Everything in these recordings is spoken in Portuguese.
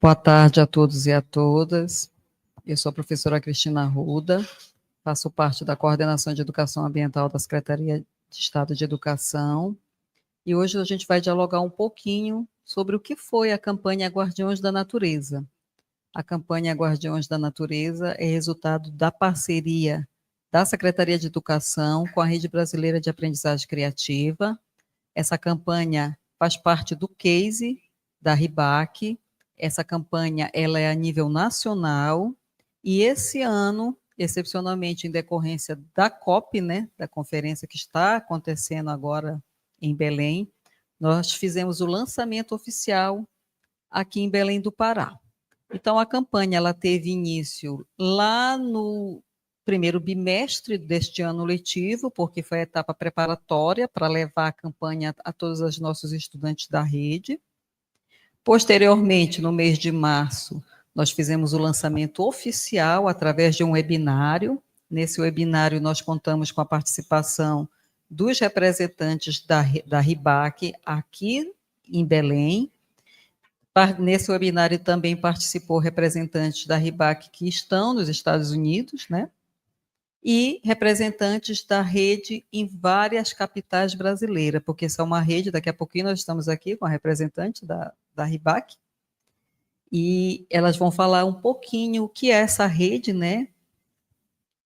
Boa tarde a todos e a todas. Eu sou a professora Cristina Arruda, faço parte da Coordenação de Educação Ambiental da Secretaria de Estado de Educação, e hoje a gente vai dialogar um pouquinho sobre o que foi a campanha Guardiões da Natureza. A campanha Guardiões da Natureza é resultado da parceria da Secretaria de Educação com a Rede Brasileira de Aprendizagem Criativa. Essa campanha faz parte do case da RIBAC. Essa campanha ela é a nível nacional, e esse ano, excepcionalmente em decorrência da COP, né, da conferência que está acontecendo agora em Belém, nós fizemos o lançamento oficial aqui em Belém do Pará. Então, a campanha ela teve início lá no primeiro bimestre deste ano letivo, porque foi a etapa preparatória para levar a campanha a todos os nossos estudantes da rede. Posteriormente, no mês de março, nós fizemos o lançamento oficial através de um webinário. Nesse webinário, nós contamos com a participação dos representantes da RIBAC aqui em Belém. Nesse webinário também participou representantes da RIBAC que estão nos Estados Unidos, né? E representantes da rede em várias capitais brasileiras, porque essa é uma rede, daqui a pouquinho nós estamos aqui com a representante da RIBAC, e elas vão falar um pouquinho o que é essa rede, né?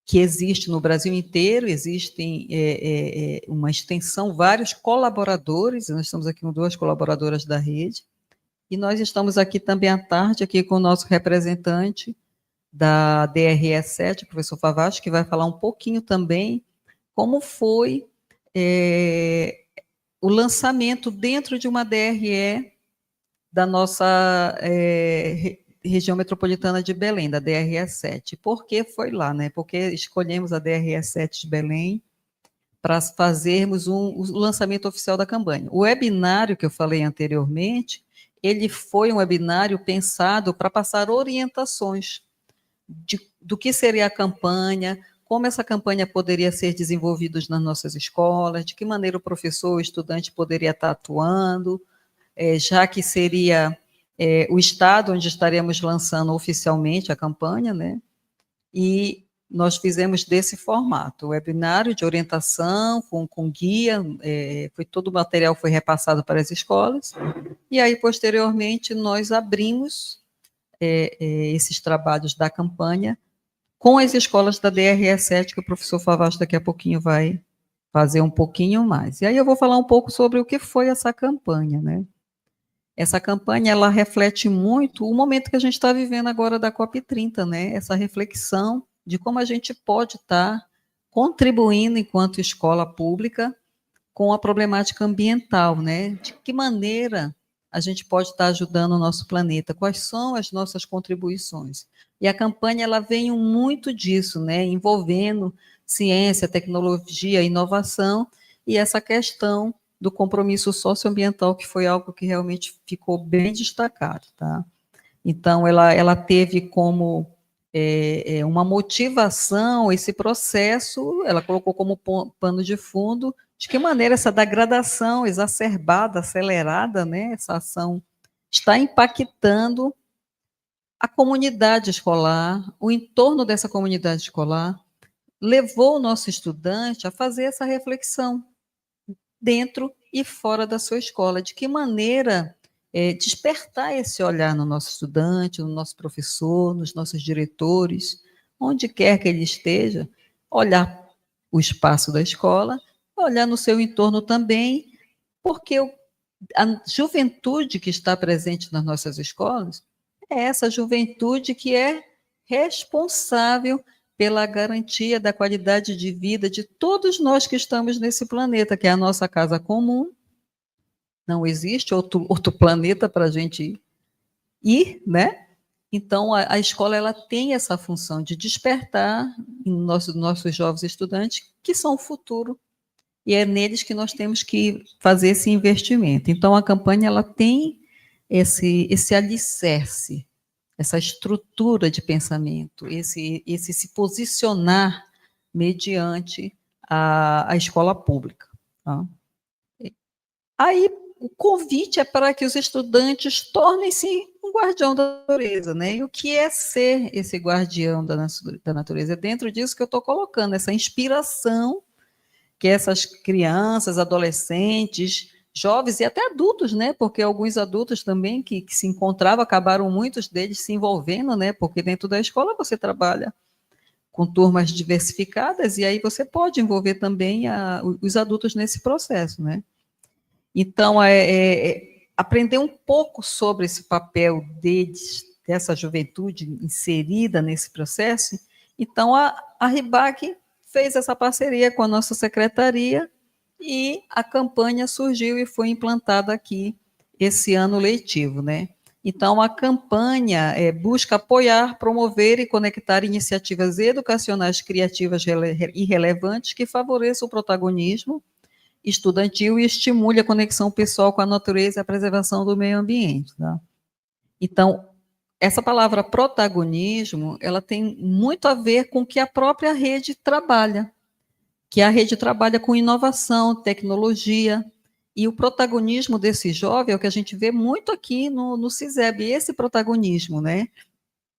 Que existe no Brasil inteiro, existem uma extensão, vários colaboradores, nós estamos aqui com 2 colaboradoras da rede, e nós estamos aqui também à tarde, aqui com o nosso representante da DRE 7, o professor Favacho, que vai falar um pouquinho também como foi o lançamento dentro de uma DRE da nossa região metropolitana de Belém, da DRE 7. Por que foi lá, né? Porque escolhemos a DRE 7 de Belém para fazermos o lançamento oficial da campanha. O webinário que eu falei anteriormente, ele foi um webinário pensado para passar orientações do que seria a campanha, como essa campanha poderia ser desenvolvida nas nossas escolas, de que maneira o professor, o estudante poderia estar atuando, já que seria o estado onde estaríamos lançando oficialmente a campanha, né? E nós fizemos desse formato, o webinário de orientação, com guia, todo o material foi repassado para as escolas, e aí, posteriormente, nós abrimos esses trabalhos da campanha com as escolas da DRE 7, que o professor Favacho daqui a pouquinho vai fazer um pouquinho mais. E aí eu vou falar um pouco sobre o que foi essa campanha, né? Essa campanha, ela reflete muito o momento que a gente está vivendo agora da COP30, né? Essa reflexão de como a gente pode estar contribuindo enquanto escola pública com a problemática ambiental, né? De que maneira a gente pode estar ajudando o nosso planeta, quais são as nossas contribuições. E a campanha, ela vem muito disso, né? Envolvendo ciência, tecnologia, inovação, e essa questão do compromisso socioambiental, que foi algo que realmente ficou bem destacado, tá? Então, ela teve como uma motivação esse processo, ela colocou como pano de fundo de que maneira essa degradação exacerbada, acelerada, né, essa ação está impactando a comunidade escolar, o entorno dessa comunidade escolar, levou o nosso estudante a fazer essa reflexão dentro e fora da sua escola, de que maneira despertar esse olhar no nosso estudante, no nosso professor, nos nossos diretores, onde quer que ele esteja, olhar o espaço da escola, olhar no seu entorno também, porque a juventude que está presente nas nossas escolas é essa juventude que é responsável pela garantia da qualidade de vida de todos nós que estamos nesse planeta, que é a nossa casa comum. Não existe outro planeta para a gente ir, né? Então, a escola ela tem essa função de despertar em nossos jovens estudantes, que são o futuro, e é neles que nós temos que fazer esse investimento. Então, a campanha ela tem esse alicerce, essa estrutura de pensamento, esse se posicionar mediante a escola pública. Tá? Aí, o convite é para que os estudantes tornem-se um guardião da natureza, né? E o que é ser esse guardião da natureza? É dentro disso que eu estou colocando, essa inspiração que essas crianças, adolescentes, jovens e até adultos, né? Porque alguns adultos também que se encontravam, acabaram muitos deles se envolvendo, né? Porque dentro da escola você trabalha com turmas diversificadas e aí você pode envolver também os adultos nesse processo, né? Então, aprender um pouco sobre esse papel deles, dessa juventude inserida nesse processo. Então, a RIBAC fez essa parceria com a nossa secretaria e a campanha surgiu e foi implantada aqui esse ano letivo, né? Então, a campanha busca apoiar, promover e conectar iniciativas educacionais criativas e relevantes que favoreçam o protagonismo estudantil e estimule a conexão pessoal com a natureza e a preservação do meio ambiente. Tá? Então, essa palavra protagonismo, ela tem muito a ver com o que a própria rede trabalha, que a rede trabalha com inovação, tecnologia, e o protagonismo desse jovem é o que a gente vê muito aqui no CISEB, esse protagonismo, né?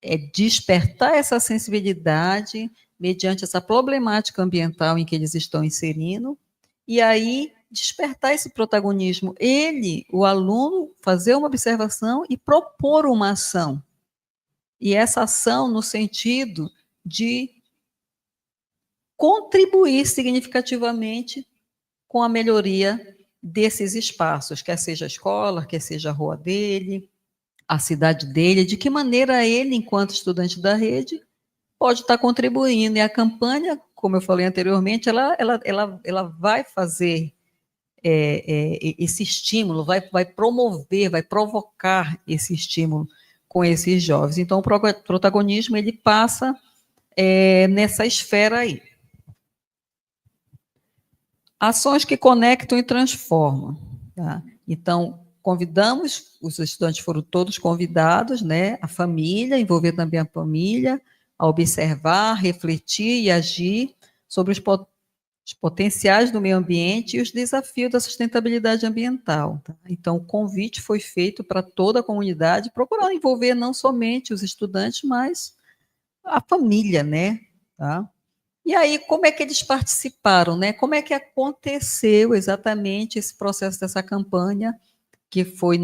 É despertar essa sensibilidade mediante essa problemática ambiental em que eles estão inserindo, e aí despertar esse protagonismo. Ele, o aluno, fazer uma observação e propor uma ação. E essa ação no sentido de contribuir significativamente com a melhoria desses espaços, quer seja a escola, quer seja a rua dele, a cidade dele, de que maneira ele, enquanto estudante da rede, pode estar contribuindo. E a campanha, como eu falei anteriormente, ela vai fazer esse estímulo, vai promover, vai provocar esse estímulo com esses jovens. Então, o protagonismo, ele passa nessa esfera aí. Ações que conectam e transformam. Tá? Então, convidamos, os estudantes foram todos convidados, né, a família, envolver também a família, a observar, refletir e agir sobre os potenciais do meio ambiente e os desafios da sustentabilidade ambiental. Tá? Então, o convite foi feito para toda a comunidade, procurando envolver não somente os estudantes, mas a família, né? Tá? E aí, como é que eles participaram, né? Como é que aconteceu exatamente esse processo dessa campanha que foi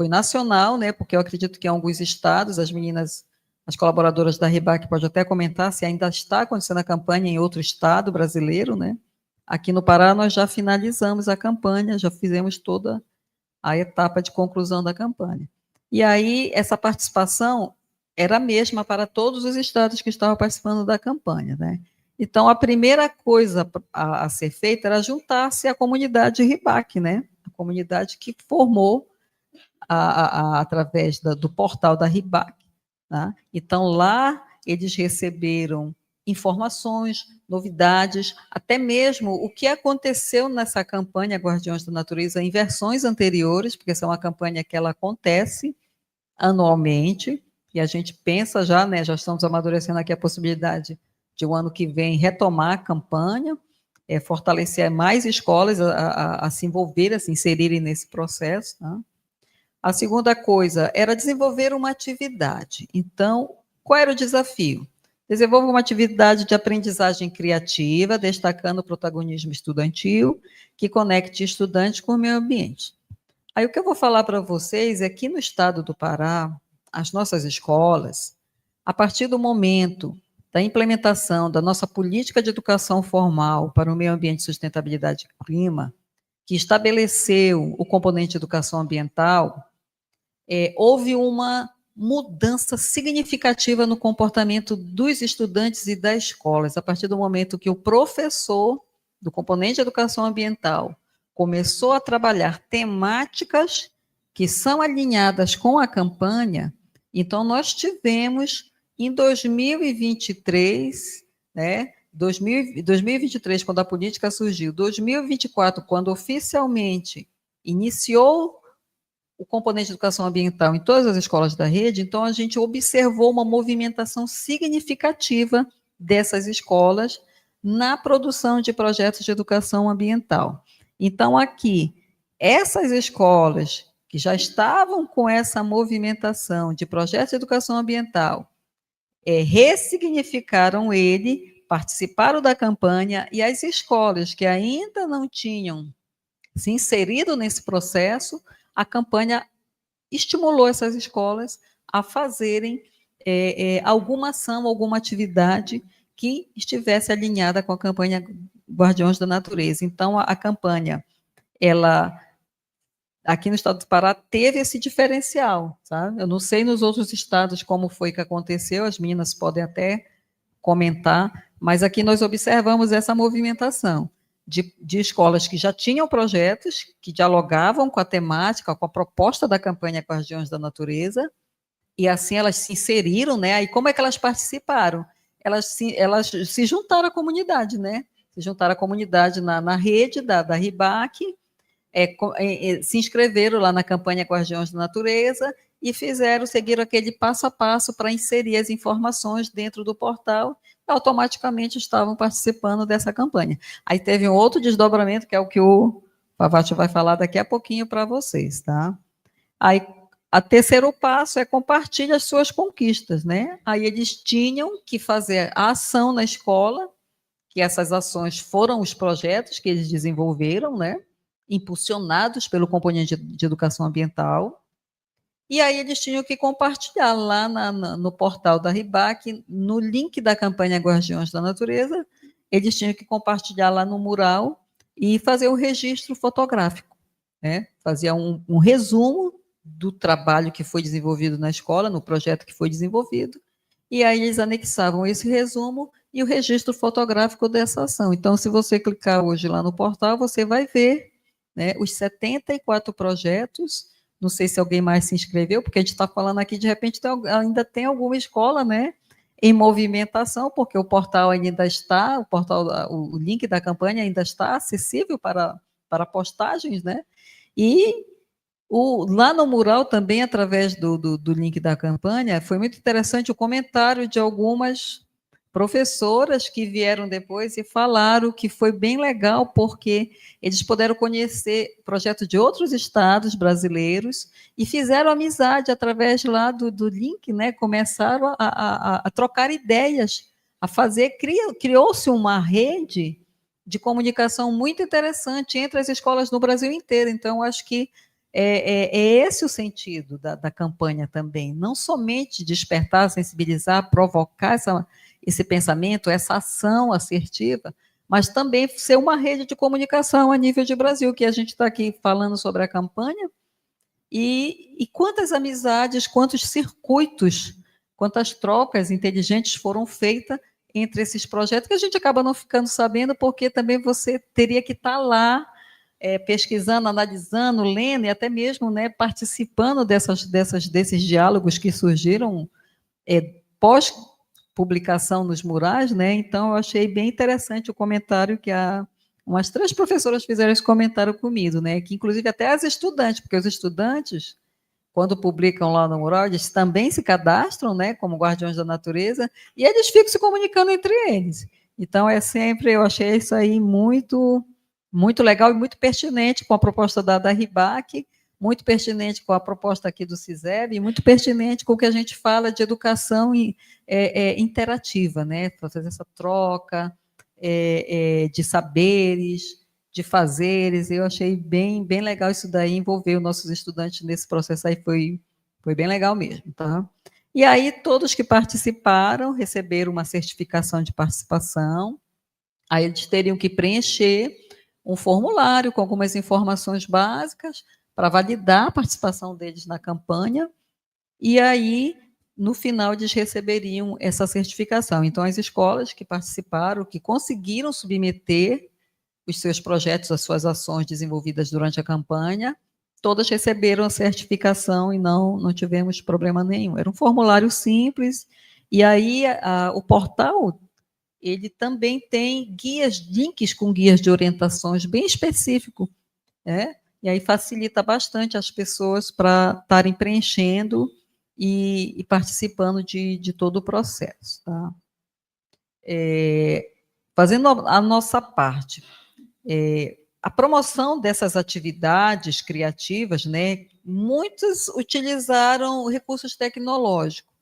nacional, né? Porque eu acredito que em alguns estados, as meninas, as colaboradoras da RIBAC podem até comentar se ainda está acontecendo a campanha em outro estado brasileiro, né? Aqui no Pará nós já finalizamos a campanha, já fizemos toda a etapa de conclusão da campanha. E aí, essa participação era a mesma para todos os estados que estavam participando da campanha, né? Então, a primeira coisa a ser feita era juntar-se à comunidade RIBAC, né? A comunidade que formou através do portal da RIBAC. Tá? Então, lá eles receberam informações, novidades, até mesmo o que aconteceu nessa campanha Guardiões da Natureza em versões anteriores, porque essa é uma campanha que ela acontece anualmente, e a gente pensa já, né, já estamos amadurecendo aqui a possibilidade de o ano que vem retomar a campanha, fortalecer mais escolas a se envolverem, a se inserirem nesse processo. Tá? A segunda coisa era desenvolver uma atividade. Então, qual era o desafio? Desenvolva uma atividade de aprendizagem criativa, destacando o protagonismo estudantil, que conecte estudantes com o meio ambiente. Aí o que eu vou falar para vocês é que no estado do Pará, as nossas escolas, a partir do momento da implementação da nossa política de educação formal para o meio ambiente, sustentabilidade e clima, que estabeleceu o componente educação ambiental, houve uma mudança significativa no comportamento dos estudantes e das escolas, a partir do momento que o professor do componente de educação ambiental começou a trabalhar temáticas que são alinhadas com a campanha. Então, nós tivemos, em 2023, né, 2023, quando a política surgiu, 2024, quando oficialmente iniciou o componente de educação ambiental em todas as escolas da rede, então a gente observou uma movimentação significativa dessas escolas na produção de projetos de educação ambiental. Então, aqui, essas escolas que já estavam com essa movimentação de projetos de educação ambiental, ressignificaram ele, participaram da campanha, e as escolas que ainda não tinham se inserido nesse processo, a campanha estimulou essas escolas a fazerem alguma ação, alguma atividade que estivesse alinhada com a campanha Guardiões da Natureza. Então, a campanha, ela, aqui no estado do Pará, teve esse diferencial, sabe? Eu não sei nos outros estados como foi que aconteceu, as meninas podem até comentar, mas aqui nós observamos essa movimentação de escolas que já tinham projetos, que dialogavam com a temática, com a proposta da campanha Guardiões da Natureza, e assim elas se inseriram, né? Aí como é que elas participaram? Elas se juntaram à comunidade, né? Se juntaram à comunidade na rede da RIBAC, se inscreveram lá na campanha Guardiões da Natureza e seguiram aquele passo a passo para inserir as informações dentro do portal, e automaticamente estavam participando dessa campanha. Aí teve um outro desdobramento, que é o que o Pavati vai falar daqui a pouquinho para vocês, tá? Aí, o terceiro passo é compartilhar as suas conquistas, né? Aí eles tinham que fazer a ação na escola, que essas ações foram os projetos que eles desenvolveram, né? Impulsionados pelo componente de educação ambiental, e aí eles tinham que compartilhar lá no portal da RIBAC, no link da campanha Guardiões da Natureza, eles tinham que compartilhar lá no mural e fazer o registro fotográfico, né? Fazia um resumo do trabalho que foi desenvolvido na escola, no projeto que foi desenvolvido, e aí eles anexavam esse resumo e o registro fotográfico dessa ação. Então, se você clicar hoje lá no portal, você vai ver, né, os 74 projetos. Não sei se alguém mais se inscreveu, porque a gente está falando aqui, de repente ainda tem alguma escola, né, em movimentação, porque o portal ainda está, o link da campanha ainda está acessível para postagens, né? E lá no mural também, através do link da campanha, foi muito interessante o comentário de algumas professoras que vieram depois e falaram que foi bem legal, porque eles puderam conhecer projetos de outros estados brasileiros e fizeram amizade através lá do link, né? Começaram a trocar ideias, a fazer, criou-se uma rede de comunicação muito interessante entre as escolas no Brasil inteiro. Então, acho que esse o sentido da campanha também, não somente despertar, sensibilizar, provocar esse pensamento, essa ação assertiva, mas também ser uma rede de comunicação a nível de Brasil, que a gente está aqui falando sobre a campanha, e quantas amizades, quantos circuitos, quantas trocas inteligentes foram feitas entre esses projetos, que a gente acaba não ficando sabendo, porque também você teria que estar lá, pesquisando, analisando, lendo e até mesmo, né, participando desses diálogos que surgiram pós-publicação nos murais, né? Então, eu achei bem interessante o comentário que umas 3 professoras fizeram esse comentário comigo, né? Que inclusive até as estudantes, porque os estudantes, quando publicam lá no mural, eles também se cadastram, né, como guardiões da natureza, e eles ficam se comunicando entre eles. Então, eu achei isso aí muito legal e muito pertinente com a proposta da RIBAC, muito pertinente com a proposta aqui do CISEB, e muito pertinente com o que a gente fala de educação interativa, né? Fazer essa troca de saberes, de fazeres. Eu achei bem legal isso daí, envolver os nossos estudantes nesse processo aí, foi bem legal mesmo, tá? E aí, todos que participaram receberam uma certificação de participação, aí eles teriam que preencher um formulário com algumas informações básicas para validar a participação deles na campanha, e aí, no final, eles receberiam essa certificação. Então, as escolas que participaram, que conseguiram submeter os seus projetos, as suas ações desenvolvidas durante a campanha, todas receberam a certificação e não tivemos problema nenhum. Era um formulário simples, e aí o portal, ele também tem links com guias de orientações bem específicos, né? E aí facilita bastante as pessoas para estarem preenchendo e participando de todo o processo, tá? Fazendo a nossa parte, a promoção dessas atividades criativas, né, muitos utilizaram recursos tecnológicos,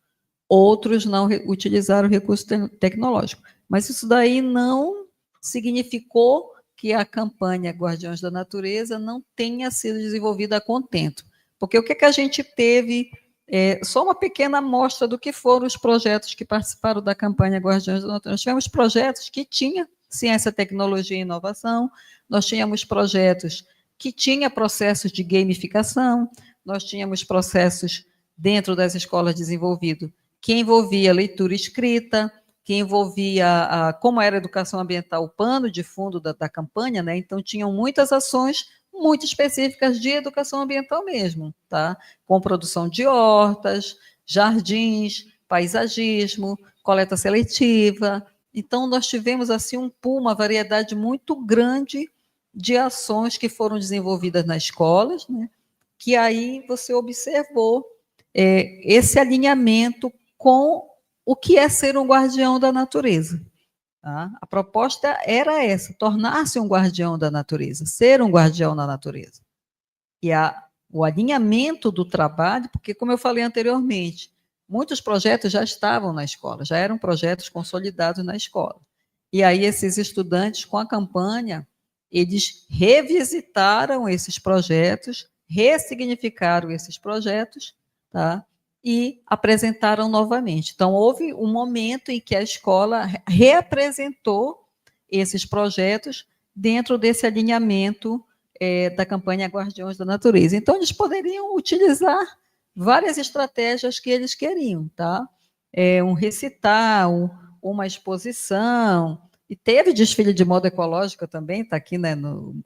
outros não utilizaram recurso tecnológico. Mas isso daí não significou que a campanha Guardiões da Natureza não tenha sido desenvolvida a contento. Porque o que a gente teve, só uma pequena amostra do que foram os projetos que participaram da campanha Guardiões da Natureza. Nós tivemos projetos que tinham ciência, tecnologia e inovação, nós tínhamos projetos que tinham processos de gamificação, nós tínhamos processos dentro das escolas desenvolvidos que envolvia leitura escrita, que envolvia como era a educação ambiental, o pano de fundo da campanha, né? Então tinham muitas ações muito específicas de educação ambiental mesmo, tá? Com produção de hortas, jardins, paisagismo, coleta seletiva. Então nós tivemos assim um pool, uma variedade muito grande de ações que foram desenvolvidas nas escolas, né? Que aí você observou esse alinhamento com o que é ser um guardião da natureza. Tá? A proposta era essa, tornar-se um guardião da natureza, ser um guardião da natureza. E o alinhamento do trabalho, porque, como eu falei anteriormente, muitos projetos já estavam na escola, já eram projetos consolidados na escola. E aí esses estudantes, com a campanha, eles revisitaram esses projetos, ressignificaram esses projetos, tá? E apresentaram novamente. Então, houve um momento em que a escola reapresentou esses projetos dentro desse alinhamento da campanha Guardiões da Natureza. Então, eles poderiam utilizar várias estratégias que eles queriam, tá? Um recital, uma exposição, e teve desfile de moda ecológica também, está aqui, né,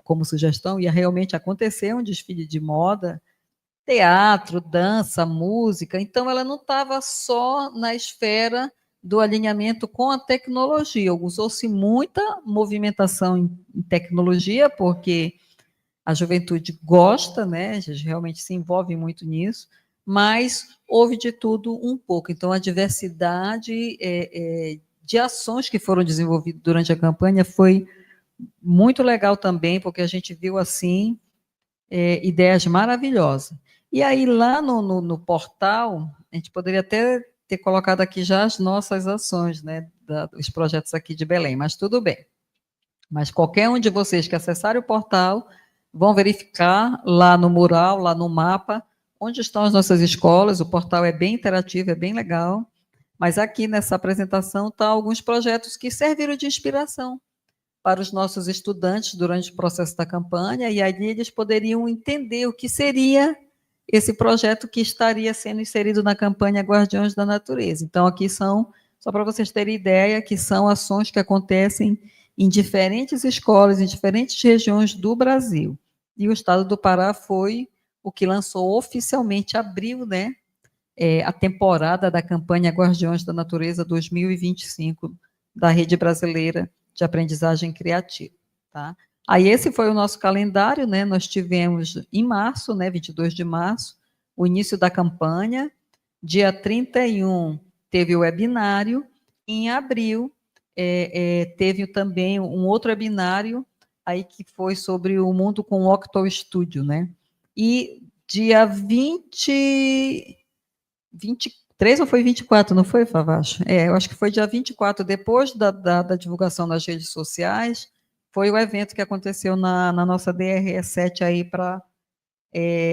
como sugestão, e realmente aconteceu um desfile de moda, teatro, dança, música, então ela não estava só na esfera do alinhamento com a tecnologia, usou-se muita movimentação em tecnologia, porque a juventude gosta, né, realmente se envolve muito nisso, mas houve de tudo um pouco, então a diversidade de ações que foram desenvolvidas durante a campanha foi muito legal também, porque a gente viu, assim, ideias maravilhosas. E aí, lá no portal, a gente poderia até ter colocado aqui já as nossas ações, né, os projetos aqui de Belém, mas tudo bem. Mas qualquer um de vocês que acessarem o portal, vão verificar lá no mural, lá no mapa, onde estão as nossas escolas. O portal é bem interativo, é bem legal. Mas aqui nessa apresentação estão alguns projetos que serviram de inspiração para os nossos estudantes durante o processo da campanha, e aí eles poderiam entender o que seria esse projeto que estaria sendo inserido na campanha Guardiões da Natureza. Então, aqui são, só para vocês terem ideia, que são ações que acontecem em diferentes escolas, em diferentes regiões do Brasil. E o Estado do Pará foi o que lançou oficialmente, abriu, né, a temporada da campanha Guardiões da Natureza 2025 da Rede Brasileira de Aprendizagem Criativa. Tá? Aí esse foi o nosso calendário, né? Nós tivemos em março, né, 22 de março, o início da campanha, dia 31 teve o webinário, em abril teve também um outro webinário aí que foi sobre o mundo com o Octo Studio, né? E dia 23 ou foi 24, não foi, Favacho? Eu acho que foi dia 24, depois da divulgação nas redes sociais, foi o evento que aconteceu na nossa DRE7 aí para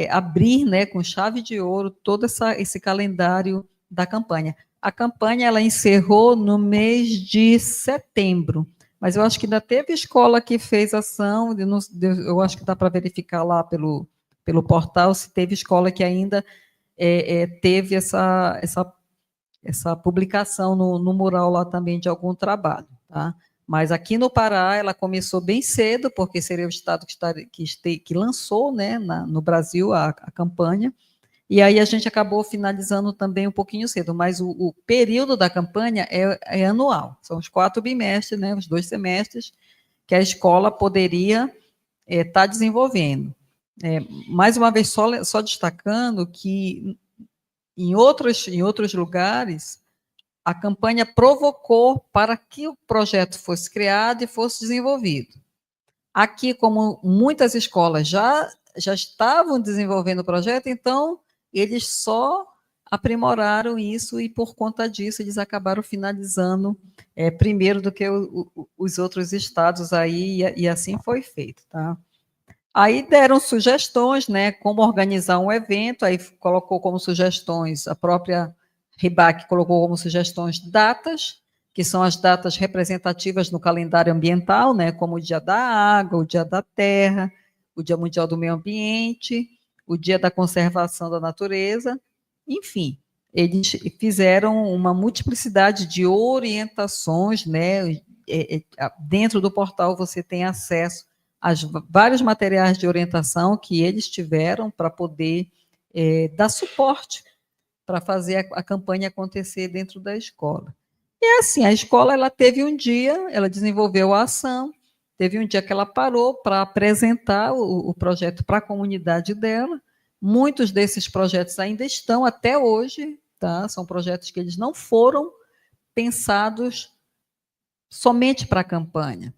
abrir, né, com chave de ouro, todo esse calendário da campanha. A campanha, ela encerrou no mês de setembro, mas eu acho que ainda teve escola que fez ação, eu acho que dá para verificar lá pelo portal se teve escola que ainda teve essa publicação no mural lá também de algum trabalho, tá? Mas aqui no Pará ela começou bem cedo, porque seria o estado que lançou, né, no Brasil a campanha, e aí a gente acabou finalizando também um pouquinho cedo, mas o período da campanha é anual, são os 4 bimestres, né, os 2 semestres, que a escola poderia estar desenvolvendo. Mais uma vez, só destacando que em outros lugares, a campanha provocou para que o projeto fosse criado e fosse desenvolvido. Aqui, como muitas escolas já estavam desenvolvendo o projeto, então eles só aprimoraram isso e, por conta disso, eles acabaram finalizando primeiro do que os outros estados aí, e assim foi feito, tá? Aí deram sugestões, né, como organizar um evento, aí colocou como sugestões, a própria RIBAC colocou como sugestões datas, que são as datas representativas no calendário ambiental, né, como o Dia da Água, o Dia da Terra, o Dia Mundial do Meio Ambiente, o Dia da Conservação da Natureza, enfim, eles fizeram uma multiplicidade de orientações, né, dentro do portal você tem acesso vários materiais de orientação que eles tiveram para poder dar suporte para fazer a campanha acontecer dentro da escola. E é assim, a escola ela teve um dia, ela desenvolveu a ação, teve um dia que ela parou para apresentar o projeto para a comunidade dela. Muitos desses projetos ainda estão até hoje, tá? São projetos que eles não foram pensados somente para a campanha.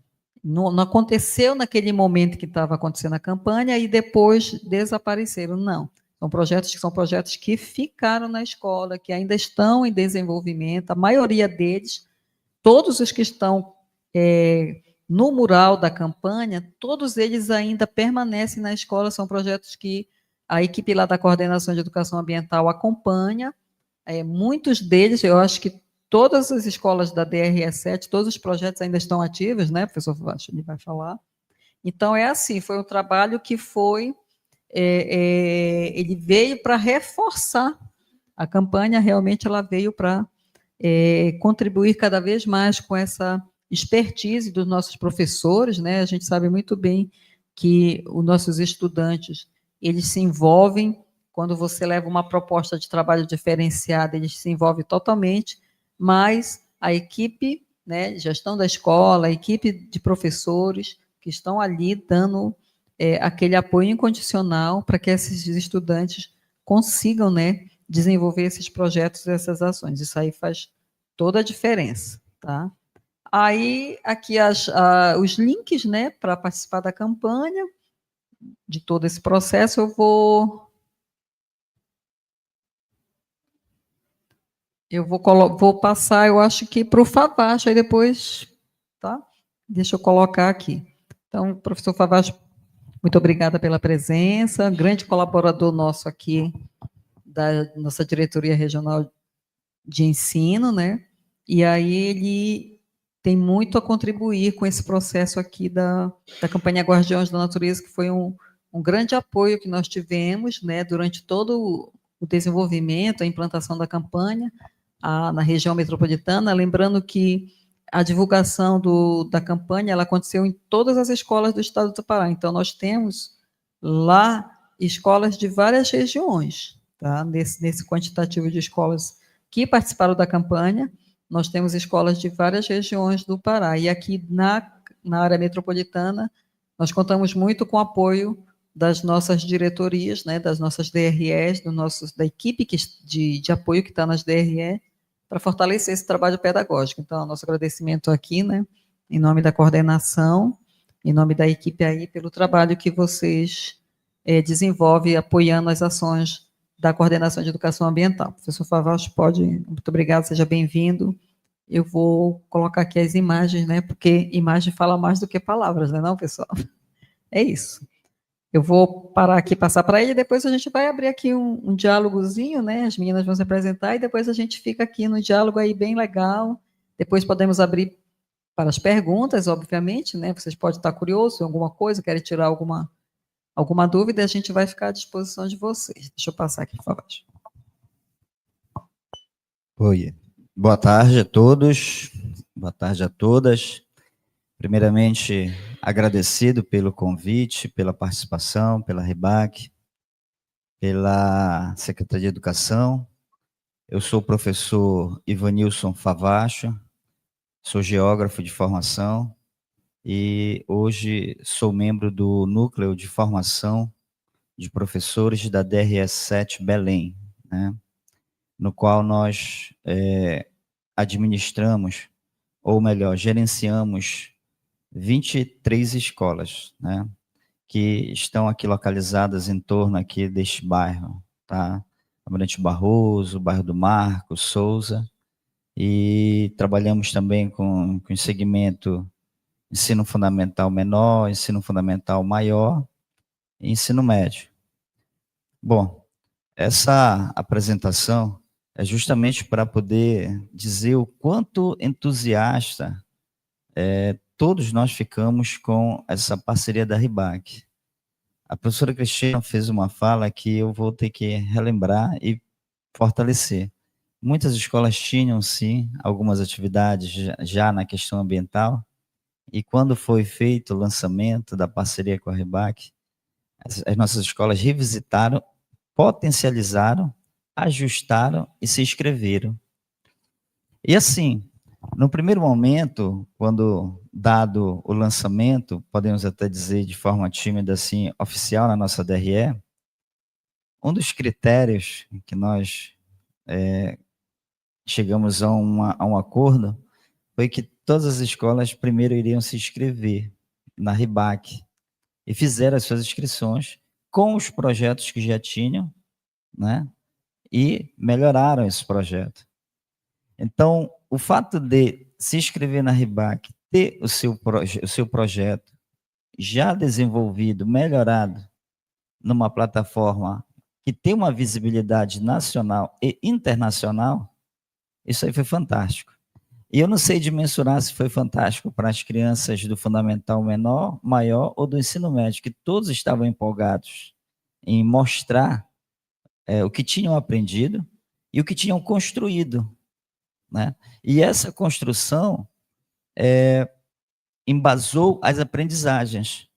Não aconteceu naquele momento que estava acontecendo a campanha e depois desapareceram, não. São projetos que ficaram na escola, que ainda estão em desenvolvimento, a maioria deles, todos os que estão no mural da campanha, todos eles ainda permanecem na escola, são projetos que a equipe lá da Coordenação de Educação Ambiental acompanha, muitos deles, eu acho que todas as escolas da DRE7, todos os projetos ainda estão ativos, né, professor Favacho, ele vai falar. Então, é assim, foi um trabalho que ele veio para reforçar a campanha, realmente ela veio para contribuir cada vez mais com essa expertise dos nossos professores, né, a gente sabe muito bem que os nossos estudantes, eles se envolvem, quando você leva uma proposta de trabalho diferenciada, eles se envolvem totalmente, mas a equipe, né, gestão da escola, a equipe de professores que estão ali dando aquele apoio incondicional para que esses estudantes consigam, né, desenvolver esses projetos e essas ações. Isso aí faz toda a diferença, tá? Aí, aqui os links, né, para participar da campanha, de todo esse processo, eu vou passar, eu acho que para o Favacho, aí depois, tá? Deixa eu colocar aqui. Então, professor Favacho, muito obrigada pela presença, grande colaborador nosso aqui, da nossa diretoria regional de ensino, né? E aí ele tem muito a contribuir com esse processo aqui da campanha Guardiões da Natureza, que foi um grande apoio que nós tivemos, né, durante todo o desenvolvimento, a implantação da campanha na região metropolitana, lembrando que a divulgação da campanha ela aconteceu em todas as escolas do estado do Pará. Então, nós temos lá escolas de várias regiões, tá? Nesse quantitativo de escolas que participaram da campanha, nós temos escolas de várias regiões do Pará. E aqui na área metropolitana, nós contamos muito com o apoio das nossas diretorias, né, das nossas DREs, da equipe de apoio que está nas DRE, para fortalecer esse trabalho pedagógico. Então, nosso agradecimento aqui, né, em nome da coordenação, em nome da equipe aí, pelo trabalho que vocês desenvolvem apoiando as ações da Coordenação de Educação Ambiental. Professor Favacho, muito obrigado, seja bem-vindo. Eu vou colocar aqui as imagens, né, porque imagem fala mais do que palavras, não é não, pessoal? É isso. Eu vou parar aqui, passar para ele, e depois a gente vai abrir aqui um diálogozinho, né? As meninas vão se apresentar e depois a gente fica aqui no diálogo aí bem legal. Depois podemos abrir para as perguntas, obviamente, né? Vocês podem estar curiosos em alguma coisa, querem tirar alguma dúvida, a gente vai ficar à disposição de vocês. Deixa eu passar aqui, por favor. Oi. Boa tarde a todos, boa tarde a todas. Primeiramente, agradecido pelo convite, pela participação, pela RIBAC, pela Secretaria de Educação. Eu sou o professor Ivanilson Favacho, sou geógrafo de formação e hoje sou membro do Núcleo de Formação de Professores da DRE7 Belém, né, no qual nós administramos, ou melhor, gerenciamos 23 escolas, né, que estão aqui localizadas em torno aqui deste bairro, tá? Almirante Barroso, bairro do Marco, Souza, e trabalhamos também com o segmento ensino fundamental menor, ensino fundamental maior e ensino médio. Bom, essa apresentação é justamente para poder dizer o quanto entusiasta todos nós ficamos com essa parceria da RIBAC. A professora Cristina fez uma fala que eu vou ter que relembrar e fortalecer. Muitas escolas tinham, sim, algumas atividades já na questão ambiental, e quando foi feito o lançamento da parceria com a RIBAC, as nossas escolas revisitaram, potencializaram, ajustaram e se inscreveram. E assim, no primeiro momento, quando dado o lançamento, podemos até dizer de forma tímida assim, oficial na nossa DRE, um dos critérios que nós chegamos a um acordo foi que todas as escolas primeiro iriam se inscrever na RIBAC e fizeram as suas inscrições com os projetos que já tinham, né? E melhoraram esse projeto. Então, o fato de se inscrever na RIBAC, ter o seu projeto já desenvolvido, melhorado, numa plataforma que tem uma visibilidade nacional e internacional, isso aí foi fantástico. E eu não sei dimensurar se foi fantástico para as crianças do fundamental menor, maior ou do ensino médio, que todos estavam empolgados em mostrar o que tinham aprendido e o que tinham construído, né? E essa construção embasou as aprendizagens,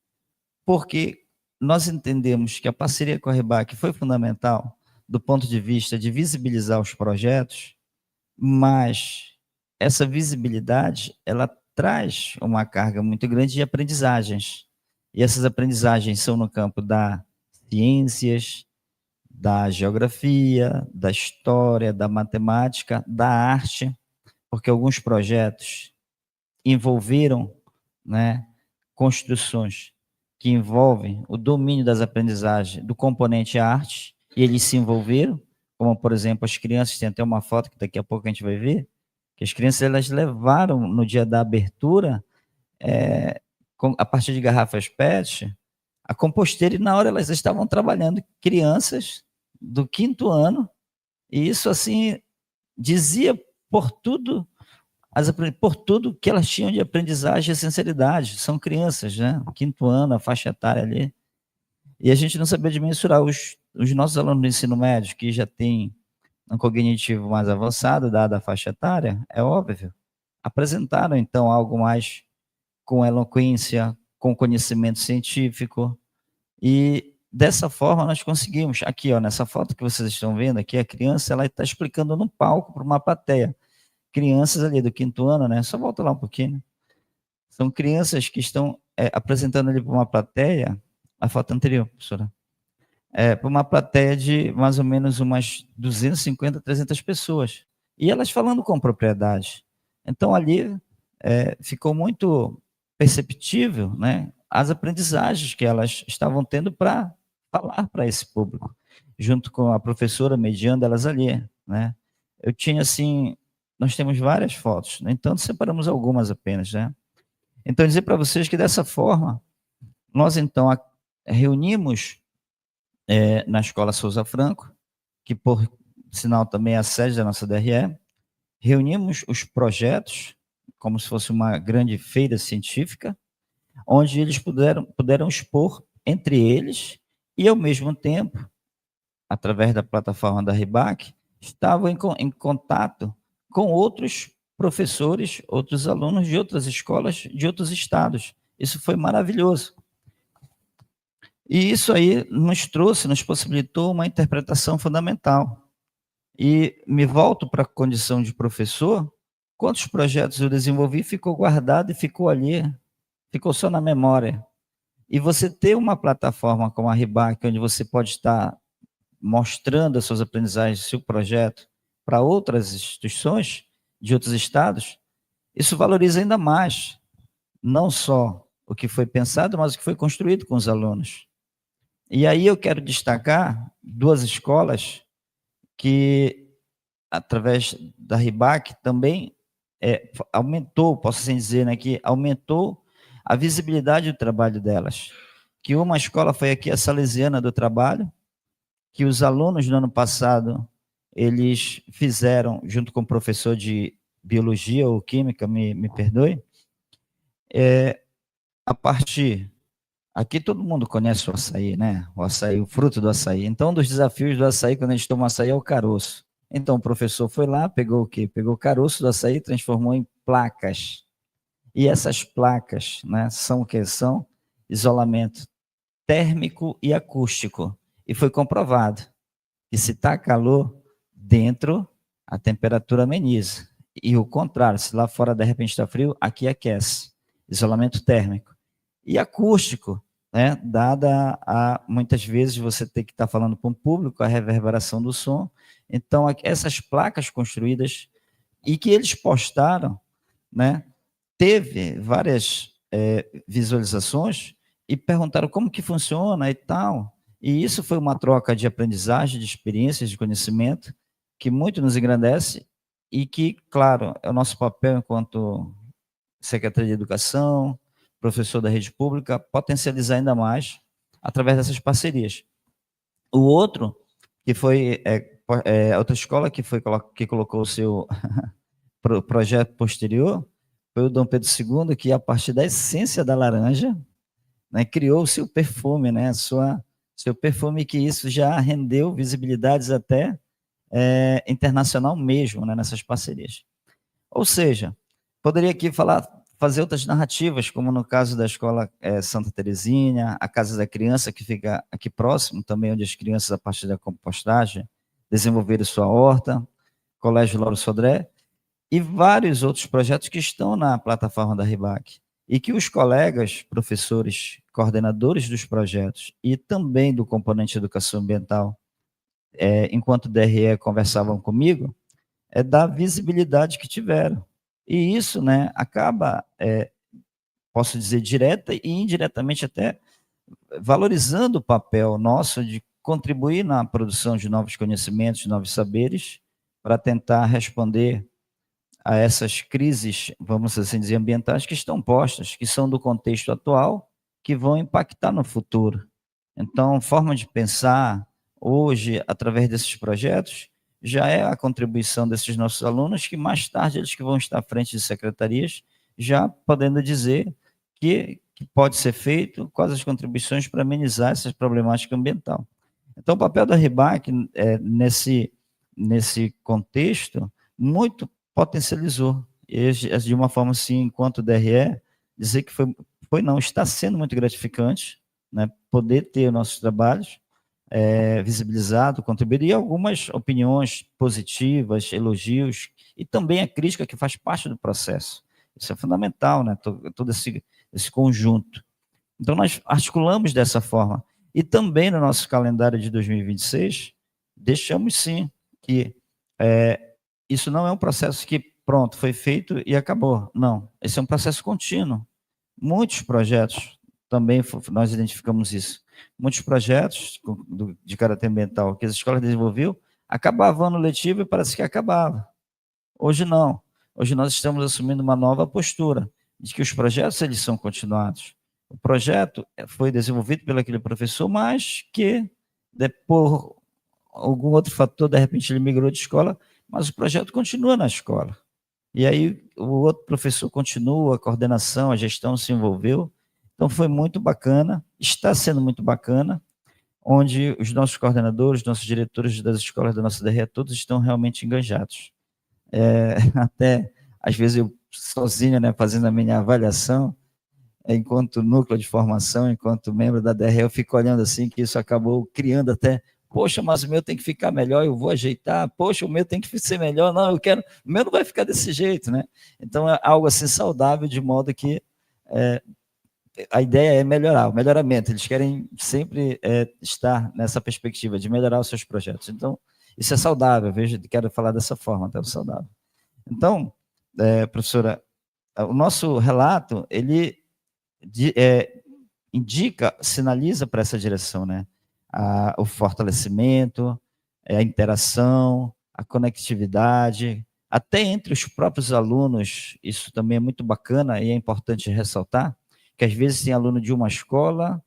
porque nós entendemos que a parceria com a RIBAC foi fundamental do ponto de vista de visibilizar os projetos, mas essa visibilidade, ela traz uma carga muito grande de aprendizagens. E essas aprendizagens são no campo das ciências, da geografia, da história, da matemática, da arte, porque alguns projetos envolveram, né, construções que envolvem o domínio das aprendizagens do componente arte, e eles se envolveram, como, por exemplo, as crianças, tem até uma foto que daqui a pouco a gente vai ver, que as crianças elas levaram no dia da abertura, a partir de garrafas PET, a composteira, e na hora elas estavam trabalhando, crianças do 5º ano, e isso assim dizia por tudo que elas tinham de aprendizagem e sinceridade. São crianças, né? 5º ano, a faixa etária ali. E a gente não sabia dimensurar os nossos alunos do ensino médio, que já têm um cognitivo mais avançado, dada a faixa etária, é óbvio. Apresentaram, então, algo mais com eloquência, com conhecimento científico, e dessa forma nós conseguimos. Aqui, ó, nessa foto que vocês estão vendo aqui, a criança ela está explicando no palco para uma plateia. Crianças ali do 5º ano, né? Só volta lá um pouquinho. São crianças que estão apresentando ali para uma plateia, a foto anterior, professora, para uma plateia de mais ou menos umas 250, 300 pessoas. E elas falando com propriedade. Então, ali ficou muito perceptível, né, as aprendizagens que elas estavam tendo para falar para esse público, junto com a professora mediando elas ali, né. Eu tinha, assim, nós temos várias fotos, no entanto, separamos algumas apenas, né. Então, dizer para vocês que dessa forma, nós, então, reunimos na Escola Souza Franco, que por sinal também é a sede da nossa DRE, reunimos os projetos, como se fosse uma grande feira científica, onde eles puderam expor entre eles e, ao mesmo tempo, através da plataforma da RIBAC, estavam em contato com outros professores, outros alunos de outras escolas, de outros estados. Isso foi maravilhoso. E isso aí nos possibilitou uma interpretação fundamental. E me volto para a condição de professor, quantos projetos eu desenvolvi, ficou guardado e ficou ali, ficou só na memória. E você ter uma plataforma como a RIBAC, onde você pode estar mostrando as suas aprendizagens, seu projeto, para outras instituições de outros estados, isso valoriza ainda mais, não só o que foi pensado, mas o que foi construído com os alunos. E aí eu quero destacar duas escolas que, através da RIBAC, também aumentou, posso assim dizer, né, que aumentou a visibilidade do trabalho delas. Que uma escola foi aqui, a Salesiana do Trabalho, que os alunos no ano passado, eles fizeram, junto com o professor de biologia ou química, me perdoe, a partir... Aqui todo mundo conhece o açaí, né? O açaí, o fruto do açaí. Então, um dos desafios do açaí, quando a gente toma açaí, é o caroço. Então, o professor foi lá, pegou o quê? Pegou o caroço do açaí e transformou em placas. E essas placas, né, são o quê? São isolamento térmico e acústico. E foi comprovado que se está calor dentro, a temperatura ameniza. E o contrário, se lá fora de repente está frio, aqui aquece. Isolamento térmico. E acústico, né? Dada a muitas vezes você ter que estar falando para um público, a reverberação do som. Então, essas placas construídas e que eles postaram, né? Teve várias visualizações e perguntaram como que funciona e tal. E isso foi uma troca de aprendizagem, de experiências, de conhecimento, que muito nos engrandece e que, claro, é o nosso papel enquanto Secretaria de Educação, professor da rede pública, potencializar ainda mais através dessas parcerias. O outro, que foi outra escola que colocou o seu projeto posterior, foi o Dom Pedro II, que a partir da essência da laranja, né, criou o seu perfume, né, seu perfume, que isso já rendeu visibilidades até internacional mesmo, né, nessas parcerias. Ou seja, poderia aqui fazer outras narrativas, como no caso da escola Santa Teresinha, a Casa da Criança, que fica aqui próximo também, onde as crianças, a partir da compostagem, desenvolveram sua horta, Colégio Lauro Sodré, e vários outros projetos que estão na plataforma da RIBAC, e que os colegas, professores, coordenadores dos projetos, e também do componente de educação ambiental, enquanto DRE conversavam comigo, da visibilidade que tiveram. E isso, né, acaba, posso dizer, direta e indiretamente até valorizando o papel nosso de contribuir na produção de novos conhecimentos, de novos saberes, para tentar responder a essas crises, vamos assim dizer, ambientais que estão postas, que são do contexto atual, que vão impactar no futuro. Então, forma de pensar hoje, através desses projetos, já é a contribuição desses nossos alunos, que mais tarde eles que vão estar à frente de secretarias, já podendo dizer que pode ser feito, quais as contribuições para amenizar essa problemática ambiental. Então, o papel da RIBAC nesse contexto, muito potencializou. E, de uma forma assim, enquanto DRE, dizer que não, está sendo muito gratificante, né, poder ter nossos trabalhos visibilizado, contribuído, e algumas opiniões positivas, elogios, e também a crítica que faz parte do processo. Isso é fundamental, né, todo esse conjunto. Então, nós articulamos dessa forma. E também no nosso calendário de 2026, deixamos sim que isso não é um processo que, pronto, foi feito e acabou. Não, esse é um processo contínuo. Muitos projetos, também nós identificamos isso, muitos projetos de caráter ambiental que as escolas desenvolviam, acabavam ano letivo e parece que acabava. Hoje não. Hoje nós estamos assumindo uma nova postura, de que os projetos eles são continuados. O projeto foi desenvolvido pelo aquele professor, mas que, por algum outro fator, de repente ele migrou de escola, mas o projeto continua na escola. E aí o outro professor continua, a coordenação, a gestão se envolveu. Então foi muito bacana, está sendo muito bacana, onde os nossos coordenadores, nossos diretores das escolas da nossa DRE, todos estão realmente engajados. Até, às vezes, eu sozinho, né, fazendo a minha avaliação, enquanto núcleo de formação, enquanto membro da DRE, eu fico olhando assim, que isso acabou criando até, poxa, mas o meu tem que ficar melhor, eu vou ajeitar, poxa, o meu tem que ser melhor, não, o meu não vai ficar desse jeito, né? Então, é algo assim saudável, de modo que a ideia é melhorar, o melhoramento, eles querem sempre estar nessa perspectiva de melhorar os seus projetos. Então, isso é saudável, quero falar dessa forma, até saudável. Então, professora, o nosso relato, ele indica, sinaliza para essa direção, né? O fortalecimento, a interação, a conectividade, até entre os próprios alunos, isso também é muito bacana e é importante ressaltar, que às vezes tem aluno de uma escola,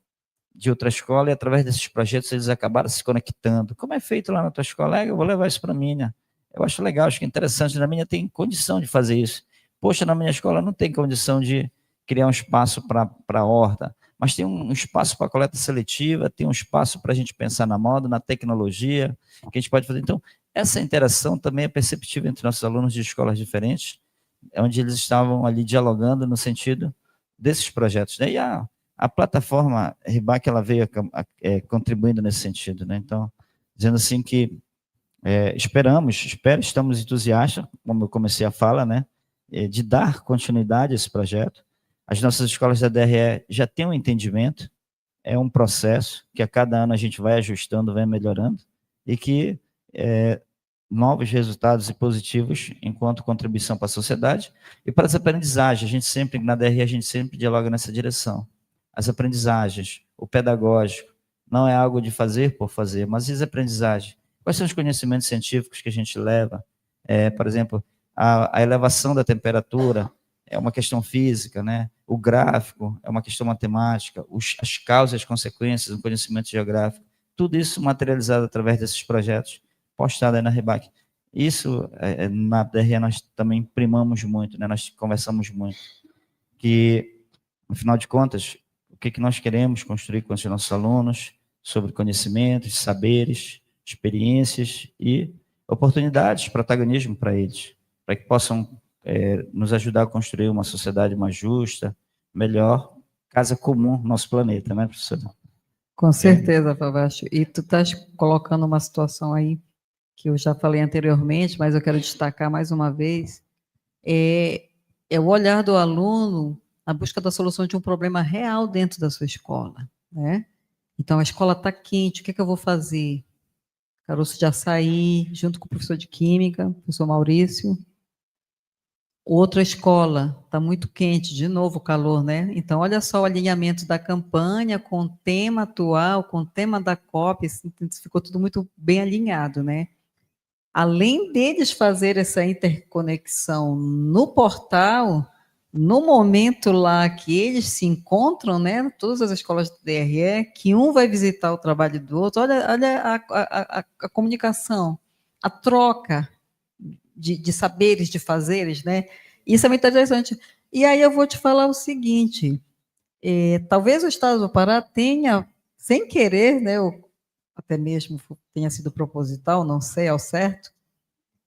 de outra escola, e através desses projetos eles acabaram se conectando. Como é feito lá na tua escola? Eu vou levar isso para a minha. Eu acho legal, acho que é interessante. Na minha tem condição de fazer isso. Poxa, na minha escola não tem condição de criar um espaço para a horta, mas tem um espaço para coleta seletiva, tem um espaço para a gente pensar na moda, na tecnologia, que a gente pode fazer. Então, essa interação também é perceptível entre nossos alunos de escolas diferentes, onde eles estavam ali dialogando no sentido desses projetos, né? E a plataforma Ribac, ela veio contribuindo nesse sentido, né? Então, dizendo assim que estamos entusiastas, como eu comecei a falar, né? De dar continuidade a esse projeto. As nossas escolas da DRE já têm um entendimento, é um processo que a cada ano a gente vai ajustando, vai melhorando, e que novos resultados e positivos enquanto contribuição para a sociedade e para as aprendizagens. Na DRE, a gente sempre dialoga nessa direção. As aprendizagens, o pedagógico, não é algo de fazer por fazer, mas as aprendizagens. Quais são os conhecimentos científicos que a gente leva? Por exemplo, a elevação da temperatura é uma questão física, né? O gráfico é uma questão matemática, as causas e as consequências, o conhecimento geográfico, tudo isso materializado através desses projetos, postado aí na Ribac. Isso, na DRE, nós também primamos muito, né? Nós conversamos muito, que, no final de contas, o que nós queremos construir com os nossos alunos sobre conhecimentos, saberes, experiências e oportunidades, protagonismo para eles, para que possam nos ajudar a construir uma sociedade mais justa, melhor, casa comum, nosso planeta, né, professora? Com certeza, Favacho. E tu estás colocando uma situação aí que eu já falei anteriormente, mas eu quero destacar mais uma vez, é o olhar do aluno na busca da solução de um problema real dentro da sua escola, né? Então, a escola está quente, o que eu vou fazer? Caroço de açaí, junto com o professor de química, professor Maurício. Outra escola, está muito quente, de novo o calor, né? Então, olha só o alinhamento da campanha com o tema atual, com o tema da COP, ficou tudo muito bem alinhado, né? Além deles fazer essa interconexão no portal, no momento lá que eles se encontram, né, todas as escolas do DRE, que um vai visitar o trabalho do outro, olha a comunicação, a troca de saberes, de fazeres, né? Isso é muito interessante. E aí eu vou te falar o seguinte, talvez o Estado do Pará tenha, sem querer, né, ou até mesmo tenha sido proposital, não sei ao certo,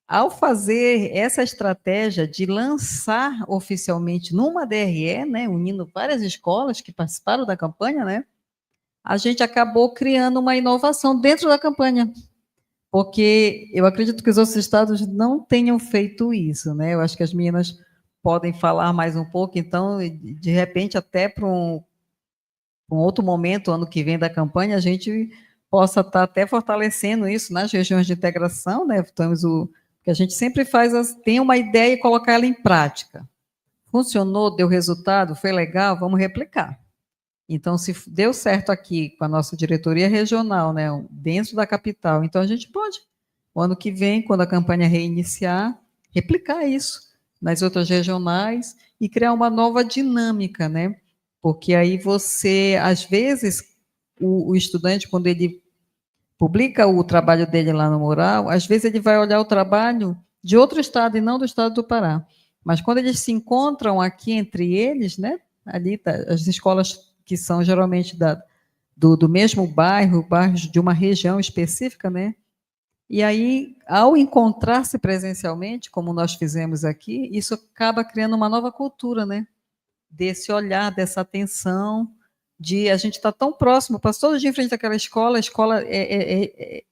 ao fazer essa estratégia de lançar oficialmente numa DRE, né, unindo várias escolas que participaram da campanha, né, a gente acabou criando uma inovação dentro da campanha, porque eu acredito que os outros estados não tenham feito isso, né? Eu acho que as meninas podem falar mais um pouco, então, de repente, até para um outro momento, ano que vem da campanha, a gente possa estar até fortalecendo isso nas regiões de integração, né? Temos que a gente sempre tem uma ideia e colocar ela em prática. Funcionou, deu resultado, foi legal, vamos replicar. Então, se deu certo aqui com a nossa diretoria regional, né, dentro da capital, então a gente pode, o ano que vem, quando a campanha reiniciar, replicar isso nas outras regionais e criar uma nova dinâmica, né? Porque aí você, às vezes, o estudante, quando ele publica o trabalho dele lá no mural, às vezes ele vai olhar o trabalho de outro estado e não do estado do Pará. Mas quando eles se encontram aqui entre eles, né, ali as escolas que são geralmente do mesmo bairro de uma região específica, né? E aí, ao encontrar-se presencialmente, como nós fizemos aqui, isso acaba criando uma nova cultura, né? Desse olhar, dessa atenção, de a gente estar tão próximo, passo todo dia em frente àquela escola,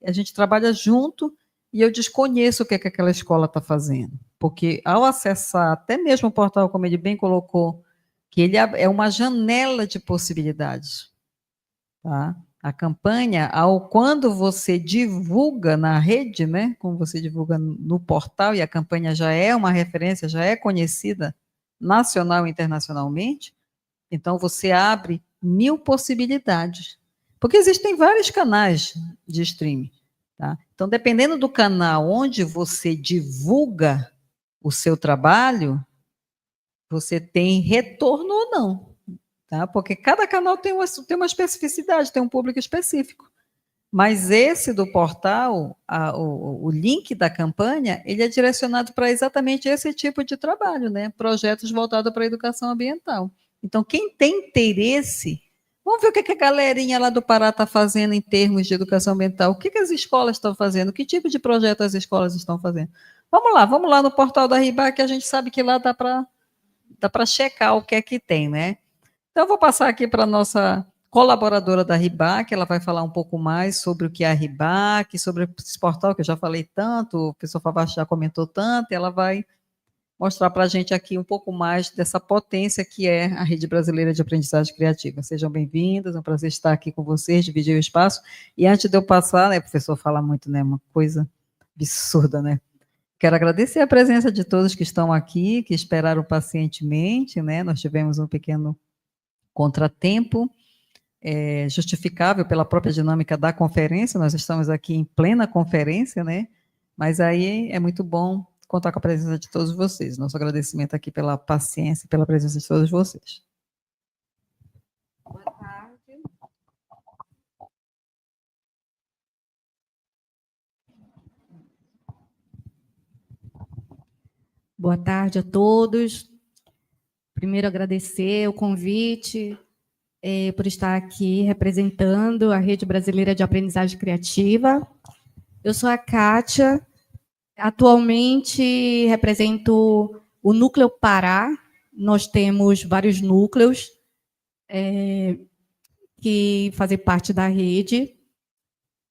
a gente trabalha junto e eu desconheço o que aquela escola está fazendo. Porque ao acessar até mesmo o portal, como ele bem colocou, que ele é uma janela de possibilidades. Tá? A campanha, quando você divulga na rede, né, como você divulga no portal, e a campanha já é uma referência, já é conhecida nacional e internacionalmente, então você abre 1000 possibilidades. Porque existem vários canais de streaming. Tá? Então, dependendo do canal onde você divulga o seu trabalho, você tem retorno ou não. Tá? Porque cada canal tem uma especificidade, tem um público específico. Mas esse do portal, o link da campanha, ele é direcionado para exatamente esse tipo de trabalho, né? Projetos voltados para a educação ambiental. Então, quem tem interesse, vamos ver o que a galerinha lá do Pará está fazendo em termos de educação ambiental, o que as escolas estão fazendo, que tipo de projeto as escolas estão fazendo. Vamos lá no portal da RIBAC, que a gente sabe que lá dá para checar o que é que tem, né? Então, eu vou passar aqui para a nossa colaboradora da RIBAC, ela vai falar um pouco mais sobre o que é a RIBAC, sobre esse portal que eu já falei tanto, o professor Favacho já comentou tanto, e ela vai mostrar para a gente aqui um pouco mais dessa potência que é a Rede Brasileira de Aprendizagem Criativa. Sejam bem-vindos, é um prazer estar aqui com vocês, dividir o espaço. E antes de eu passar, né, o professor fala muito, né, uma coisa absurda, né? Quero agradecer a presença de todos que estão aqui, que esperaram pacientemente, né? Nós tivemos um pequeno contratempo, justificável pela própria dinâmica da conferência, nós estamos aqui em plena conferência, né? Mas aí é muito bom contar com a presença de todos vocês. Nosso agradecimento aqui pela paciência e pela presença de todos vocês. Boa tarde. Boa tarde a todos. Primeiro, agradecer o convite por estar aqui representando a Rede Brasileira de Aprendizagem Criativa. Eu sou a Kátia, atualmente represento o Núcleo Pará. Nós temos vários núcleos que fazem parte da rede.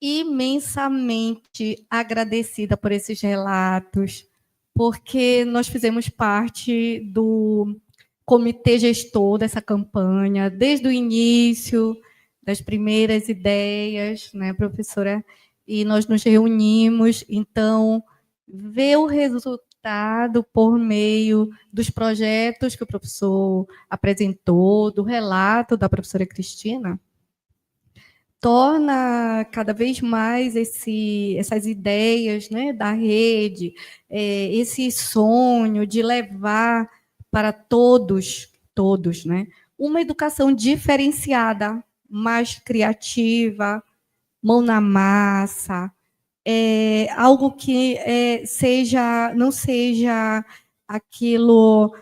Imensamente agradecida por esses relatos, porque nós fizemos parte do comitê gestor dessa campanha, desde o início, das primeiras ideias, né, professora? E nós nos reunimos, então, ver o resultado por meio dos projetos que o professor apresentou, do relato da professora Cristina, torna cada vez mais essas ideias, né, da rede, esse sonho de levar para todos, né, uma educação diferenciada, mais criativa, mão na massa, algo que não seja aquilo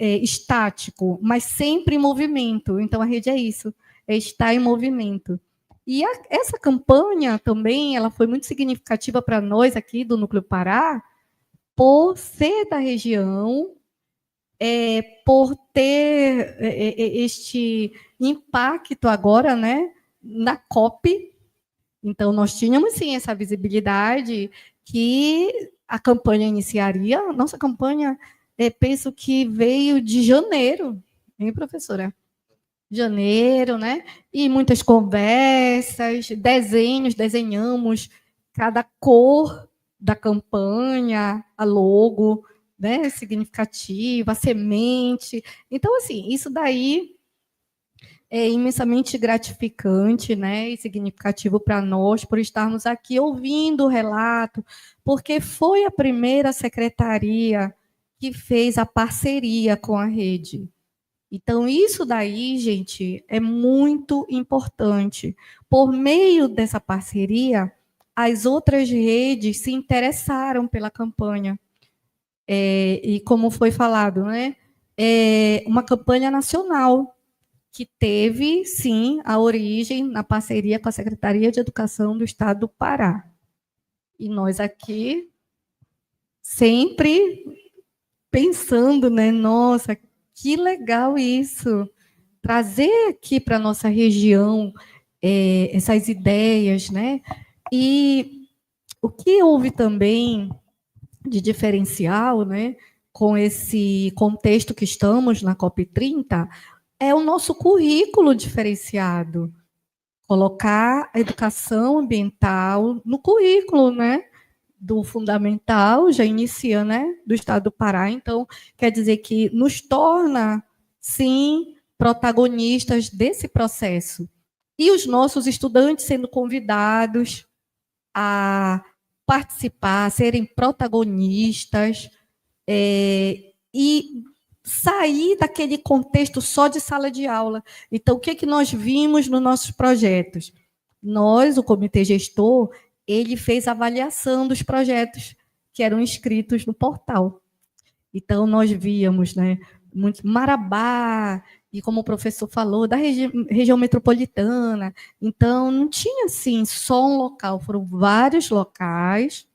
estático, mas sempre em movimento. Então, a rede é isso, é estar em movimento. E essa campanha também, ela foi muito significativa para nós aqui do Núcleo Pará, por ser da região, por ter este impacto agora, né, na COP. Então, nós tínhamos, sim, essa visibilidade que a campanha iniciaria. Nossa campanha, penso que veio de janeiro, hein, professora? Janeiro, né? E muitas conversas, desenhamos cada cor da campanha, a logo, né, significativa, a semente. Então, assim, isso daí é imensamente gratificante, né, e significativo para nós, por estarmos aqui ouvindo o relato, porque foi a primeira secretaria que fez a parceria com a rede. Então, isso daí, gente, é muito importante. Por meio dessa parceria, as outras redes se interessaram pela campanha. E como foi falado, né? Uma campanha nacional que teve, sim, a origem na parceria com a Secretaria de Educação do Estado do Pará. E nós aqui sempre pensando, né? Nossa, que legal isso! Trazer aqui para a nossa região essas ideias, né? E o que houve também de diferencial, né, com esse contexto que estamos na COP30, é o nosso currículo diferenciado. Colocar a educação ambiental no currículo, né? do fundamental, já inicia, né, do estado do Pará. Então, quer dizer que nos torna, sim, protagonistas desse processo. E os nossos estudantes sendo convidados a participar, serem protagonistas, e sair daquele contexto só de sala de aula. Então, o que nós vimos nos nossos projetos? Nós, o comitê gestor, ele fez avaliação dos projetos que eram inscritos no portal. Então, nós víamos, né, muito Marabá, e como o professor falou, da região metropolitana. Então, não tinha, assim, só um local, foram vários locais.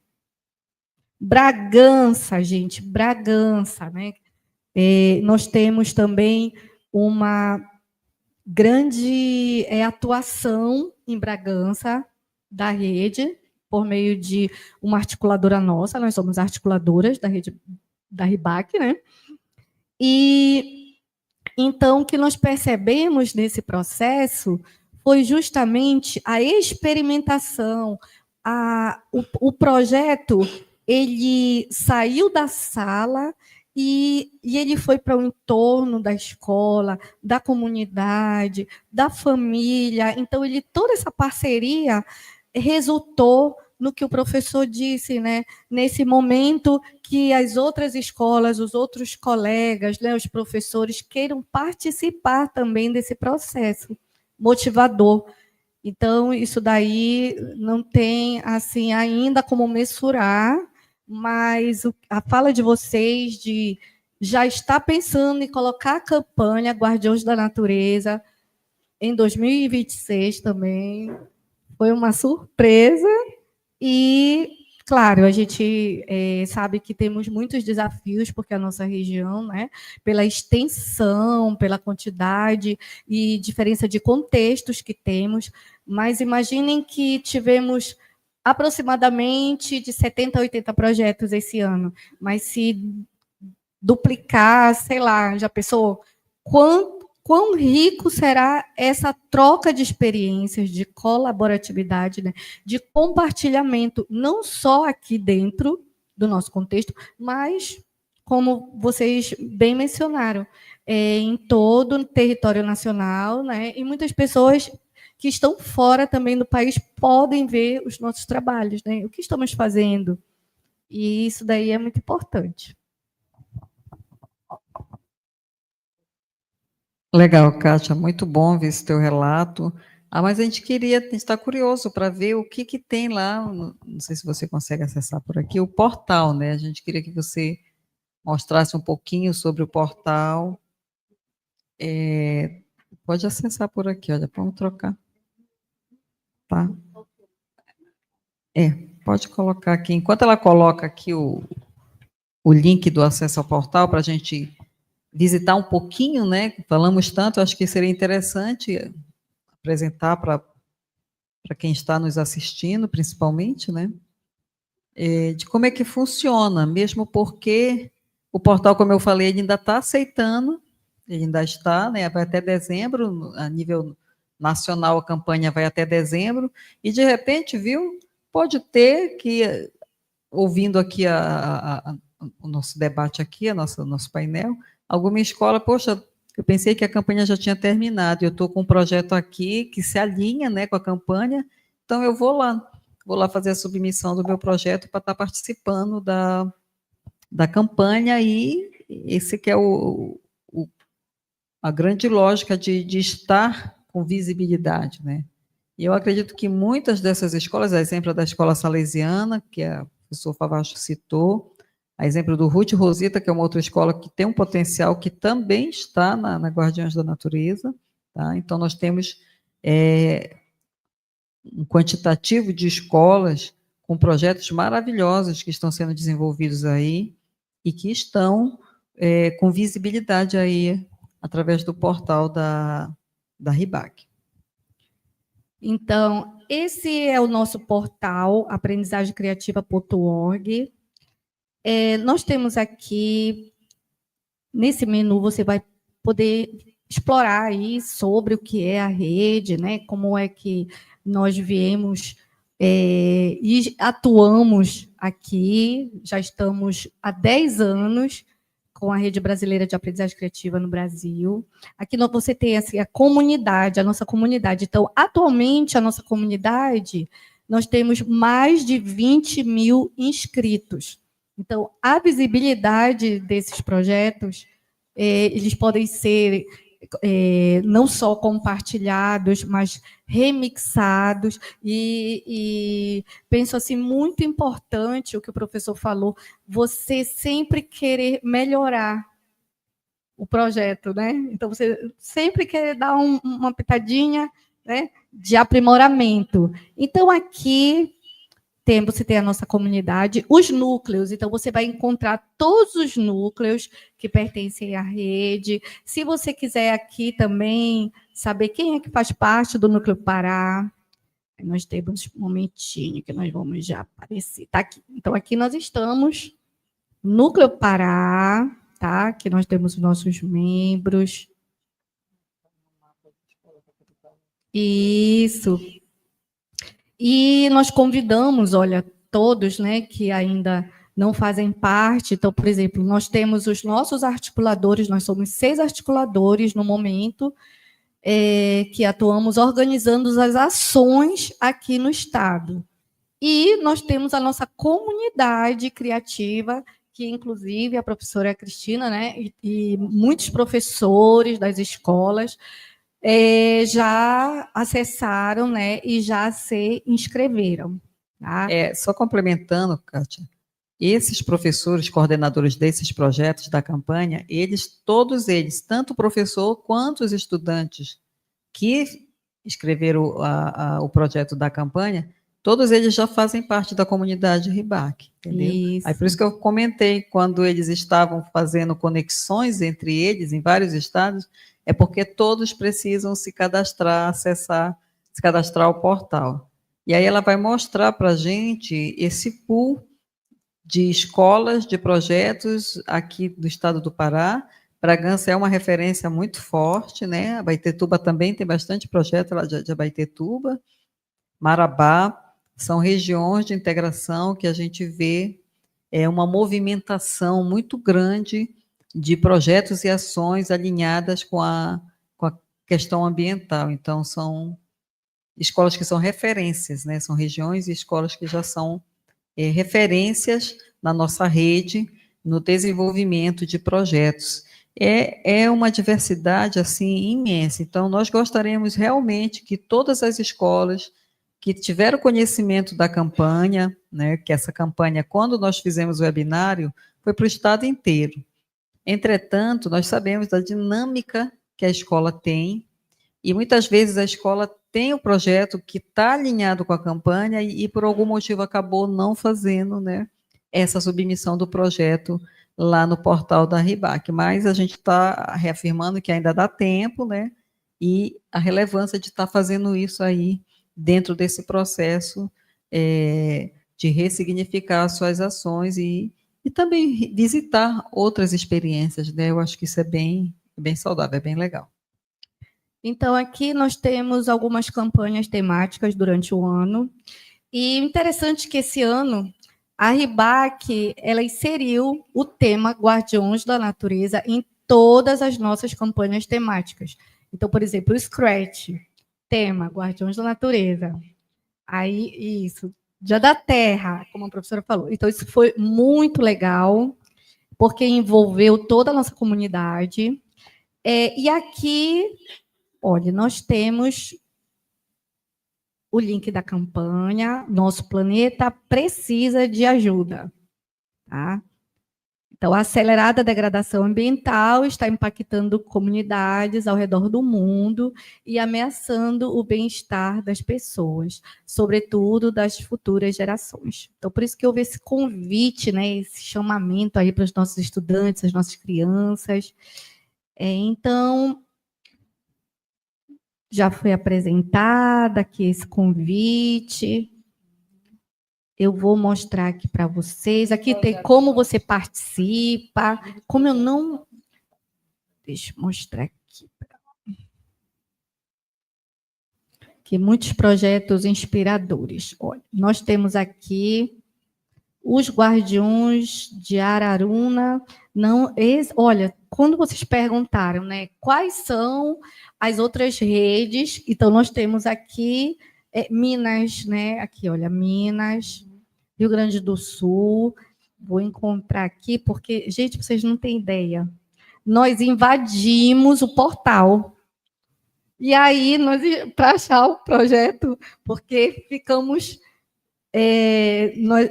Bragança, gente, Bragança, né? Nós temos também uma grande atuação em Bragança da rede, por meio de uma articuladora nossa, nós somos articuladoras da rede da RIBAC, né? E então o que nós percebemos nesse processo foi justamente a experimentação, o projeto, ele saiu da sala e ele foi para o entorno da escola, da comunidade, da família. Então, toda essa parceria resultou no que o professor disse, né? Nesse momento que as outras escolas, os outros colegas, né, os professores queiram participar também desse processo motivador. Então, isso daí não tem, assim, ainda como mensurar, mas a fala de vocês de já estar pensando em colocar a campanha Guardiões da Natureza em 2026 também foi uma surpresa. E, claro, a gente sabe que temos muitos desafios, porque a nossa região, né, pela extensão, pela quantidade e diferença de contextos que temos, mas imaginem que tivemos aproximadamente de 70 a 80 projetos esse ano, mas se duplicar, sei lá, já pensou quão rico será essa troca de experiências, de colaboratividade, né, de compartilhamento, não só aqui dentro do nosso contexto, mas, como vocês bem mencionaram, em todo o território nacional, né, e muitas pessoas que estão fora também do país podem ver os nossos trabalhos, né, o que estamos fazendo, e isso daí é muito importante. Legal, Kátia, muito bom ver esse teu relato. Mas a gente está curioso para ver o que tem lá, não sei se você consegue acessar por aqui, o portal, né? A gente queria que você mostrasse um pouquinho sobre o portal. Pode acessar por aqui, olha, vamos trocar. Tá? Pode colocar aqui. Enquanto ela coloca aqui o link do acesso ao portal para a gente visitar um pouquinho, né? Falamos tanto, acho que seria interessante apresentar para quem está nos assistindo, principalmente, né? De como é que funciona, mesmo porque o portal, como eu falei, ele ainda está aceitando, ele ainda está, né? Vai até dezembro, a nível nacional a campanha vai até dezembro, e de repente, viu, pode ter que, ouvindo aqui o nosso debate aqui, nosso painel, alguma escola, poxa, eu pensei que a campanha já tinha terminado, eu estou com um projeto aqui que se alinha, né, com a campanha, então eu vou lá fazer a submissão do meu projeto para estar participando da campanha, e esse que é a grande lógica de estar com visibilidade, né? E eu acredito que muitas dessas escolas, a exemplo da Escola Salesiana, que a professor Favacho citou, a exemplo do Ruth Rosita, que é uma outra escola que tem um potencial que também está na Guardiões da Natureza, tá? Então, nós temos um quantitativo de escolas com projetos maravilhosos que estão sendo desenvolvidos aí e que estão com visibilidade aí através do portal da RIBAC. Então, esse é o nosso portal, aprendizagemcreativa.org. Nós temos aqui, nesse menu, você vai poder explorar aí sobre o que é a rede, né? Como é que nós viemos E atuamos aqui, já estamos há 10 anos com a Rede Brasileira de Aprendizagem Criativa no Brasil. Aqui você tem assim, a comunidade, a nossa comunidade. Então, atualmente, a nossa comunidade, nós temos mais de 20 mil inscritos. Então, a visibilidade desses projetos, eles podem ser não só compartilhados, mas remixados, e penso assim, muito importante o que o professor falou, você sempre querer melhorar o projeto, né? Então, você sempre quer dar uma pitadinha, né, de aprimoramento. Então, aqui você tem a nossa comunidade, os núcleos, então você vai encontrar todos os núcleos que pertencem à rede. Se você quiser aqui também saber quem é que faz parte do Núcleo Pará, nós temos um momentinho que nós vamos já aparecer. Tá aqui. Então, aqui nós estamos, Núcleo Pará, tá? Que nós temos os nossos membros. Isso. E nós convidamos, olha, todos, né, que ainda não fazem parte. Então, por exemplo, nós temos os nossos articuladores, nós somos 6 articuladores no momento, que atuamos organizando as ações aqui no Estado. E nós temos a nossa comunidade criativa, que inclusive a professora Cristina, né, e muitos professores das escolas, já acessaram, né, e já se inscreveram. Tá? Só complementando, Kátia, esses professores, coordenadores desses projetos da campanha, todos eles, tanto o professor quanto os estudantes que escreveram o projeto da campanha, todos eles já fazem parte da comunidade RIBAC, entendeu? Isso. Aí por isso que eu comentei, quando eles estavam fazendo conexões entre eles, em vários estados, é porque todos precisam se cadastrar, se cadastrar ao portal. E aí ela vai mostrar para a gente esse pool de escolas, de projetos aqui do estado do Pará. Bragança é uma referência muito forte, né? A Abaetetuba também tem bastante projeto lá de Abaetetuba. Marabá, são regiões de integração que a gente vê uma movimentação muito grande de projetos e ações alinhadas com a questão ambiental. Então, são escolas que são referências, né? São regiões e escolas que já são referências na nossa rede no desenvolvimento de projetos. É uma diversidade assim imensa. Então, nós gostaríamos realmente que todas as escolas que tiveram conhecimento da campanha, né, que essa campanha, quando nós fizemos o webinário, foi para o estado inteiro. Entretanto, nós sabemos da dinâmica que a escola tem, e muitas vezes a escola tem o projeto que está alinhado com a campanha e por algum motivo acabou não fazendo, né, essa submissão do projeto lá no portal da RIBAC. Mas a gente está reafirmando que ainda dá tempo, né, e a relevância de estar fazendo isso aí dentro desse processo de ressignificar as suas ações e também visitar outras experiências, né? Eu acho que isso é bem saudável, é bem legal. Então, aqui nós temos algumas campanhas temáticas durante o ano, e interessante que esse ano a RIBAC, ela inseriu o tema Guardiões da Natureza em todas as nossas campanhas temáticas. Então, por exemplo, o Scratch, tema Guardiões da Natureza. Aí, isso, Dia da Terra, como a professora falou. Então, isso foi muito legal, porque envolveu toda a nossa comunidade. E aqui, olha, nós temos o link da campanha, Nosso Planeta Precisa de Ajuda. Tá? Então, a acelerada degradação ambiental está impactando comunidades ao redor do mundo e ameaçando o bem-estar das pessoas, sobretudo das futuras gerações. Então, por isso que houve esse convite, né, esse chamamento aí para os nossos estudantes, as nossas crianças. Então, já foi apresentada aqui esse convite. Eu vou mostrar aqui para vocês. Aqui tem como você participa. Como eu não... Deixa eu mostrar aqui. que muitos projetos inspiradores. Olha, nós temos aqui os Guardiões de Araruna. Não, olha, quando vocês perguntaram, né, quais são as outras redes, então nós temos aqui Minas, né? Aqui, olha, Minas, Rio Grande do Sul. Vou encontrar aqui, porque, gente, vocês não têm ideia. Nós invadimos o portal. E aí, para achar o projeto, porque ficamos.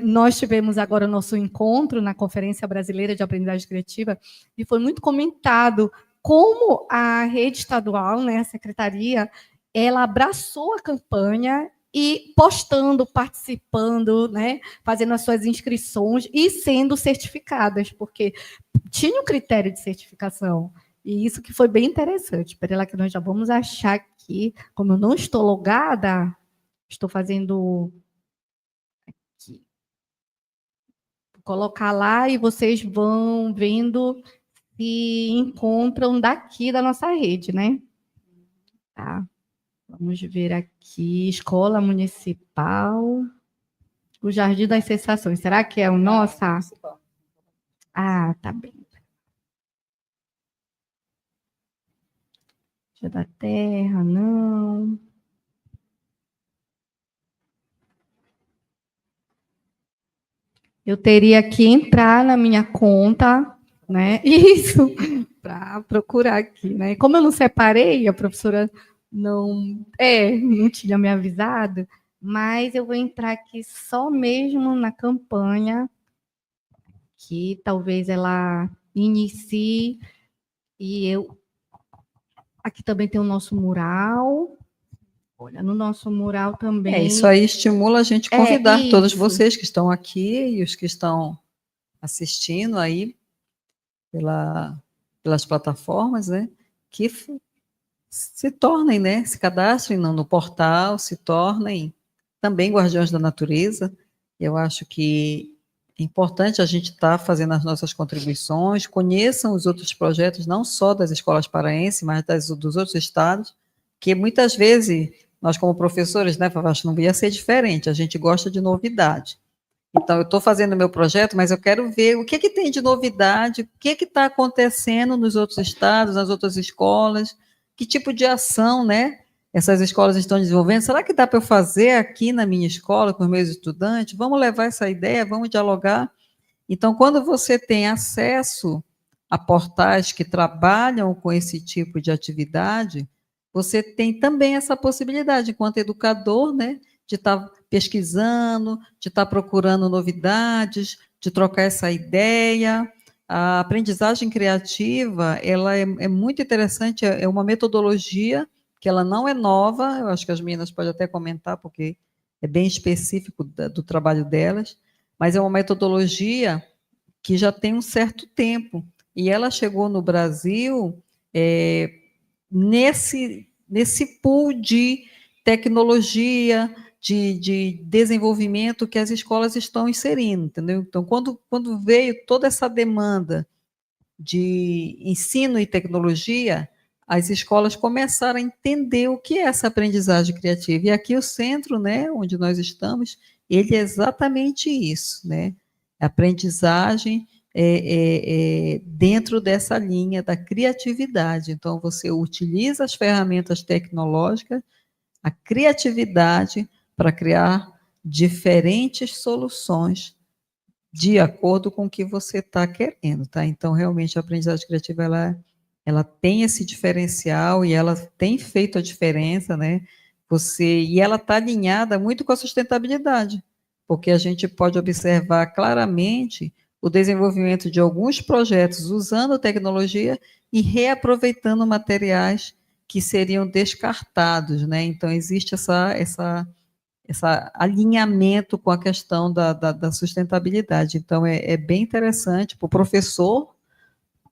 Nós tivemos agora o nosso encontro na Conferência Brasileira de Aprendizagem Criativa, e foi muito comentado como a rede estadual, né, a secretaria, ela abraçou a campanha e postando, participando, né, fazendo as suas inscrições e sendo certificadas, porque tinha um critério de certificação. E isso que foi bem interessante. Espera lá que nós já vamos achar aqui. Como eu não estou logada, estou fazendo aqui. Vou colocar lá e vocês vão vendo se encontram daqui da nossa rede, né? Tá. Vamos ver aqui. Escola Municipal. O Jardim das Sensações. Será que é o nosso? Ah, tá bem. Dia da Terra, não. Eu teria que entrar na minha conta, né? Isso, para procurar aqui, né? Como eu não separei, a professora não tinha me avisado, mas eu vou entrar aqui só mesmo na campanha, que talvez ela inicie, e eu... Aqui também tem o nosso mural. Olha, no nosso mural também... Isso aí estimula a gente convidar todos isso. vocês que estão aqui e os que estão assistindo aí pelas plataformas, né, que se tornem, né, se cadastrem no portal, se tornem também guardiões da natureza. Eu acho que é importante a gente estar fazendo as nossas contribuições, conheçam os outros projetos, não só das escolas paraenses, mas dos outros estados, que muitas vezes nós, como professores, né, Favacho, não ia ser diferente, a gente gosta de novidade. Então, eu estou fazendo o meu projeto, mas eu quero ver o que tem de novidade, o que está acontecendo nos outros estados, nas outras escolas, que tipo de ação, né, essas escolas estão desenvolvendo. Será que dá para eu fazer aqui na minha escola, com os meus estudantes? Vamos levar essa ideia, vamos dialogar. Então, quando você tem acesso a portais que trabalham com esse tipo de atividade, você tem também essa possibilidade, enquanto educador, né, de estar pesquisando, de estar procurando novidades, de trocar essa ideia. A aprendizagem criativa, ela é muito interessante, é uma metodologia que ela não é nova, eu acho que as meninas podem até comentar, porque é bem específico do trabalho delas, mas é uma metodologia que já tem um certo tempo, e ela chegou no Brasil nesse pool de tecnologia, de desenvolvimento que as escolas estão inserindo, entendeu? Então, quando veio toda essa demanda de ensino e tecnologia, as escolas começaram a entender o que é essa aprendizagem criativa. E aqui o centro, né, onde nós estamos, ele é exatamente isso, né? Aprendizagem dentro dessa linha da criatividade. Então, você utiliza as ferramentas tecnológicas, a criatividade, para criar diferentes soluções de acordo com o que você está querendo, tá? Então, realmente, a aprendizagem criativa, ela tem esse diferencial e ela tem feito a diferença, né? E ela está alinhada muito com a sustentabilidade, porque a gente pode observar claramente o desenvolvimento de alguns projetos usando tecnologia e reaproveitando materiais que seriam descartados, né? Então, existe esse alinhamento com a questão da sustentabilidade. Então, é bem interessante para o professor,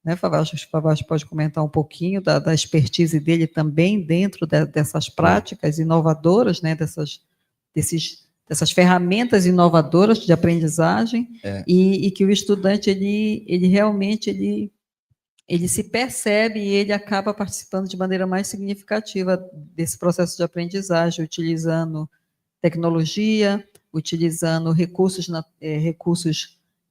né, Favacho? O Favacho pode comentar um pouquinho da expertise dele também dentro dessas práticas inovadoras, né, dessas ferramentas inovadoras de aprendizagem, e que o estudante, ele realmente ele se percebe e ele acaba participando de maneira mais significativa desse processo de aprendizagem, utilizando tecnologia, utilizando recursos,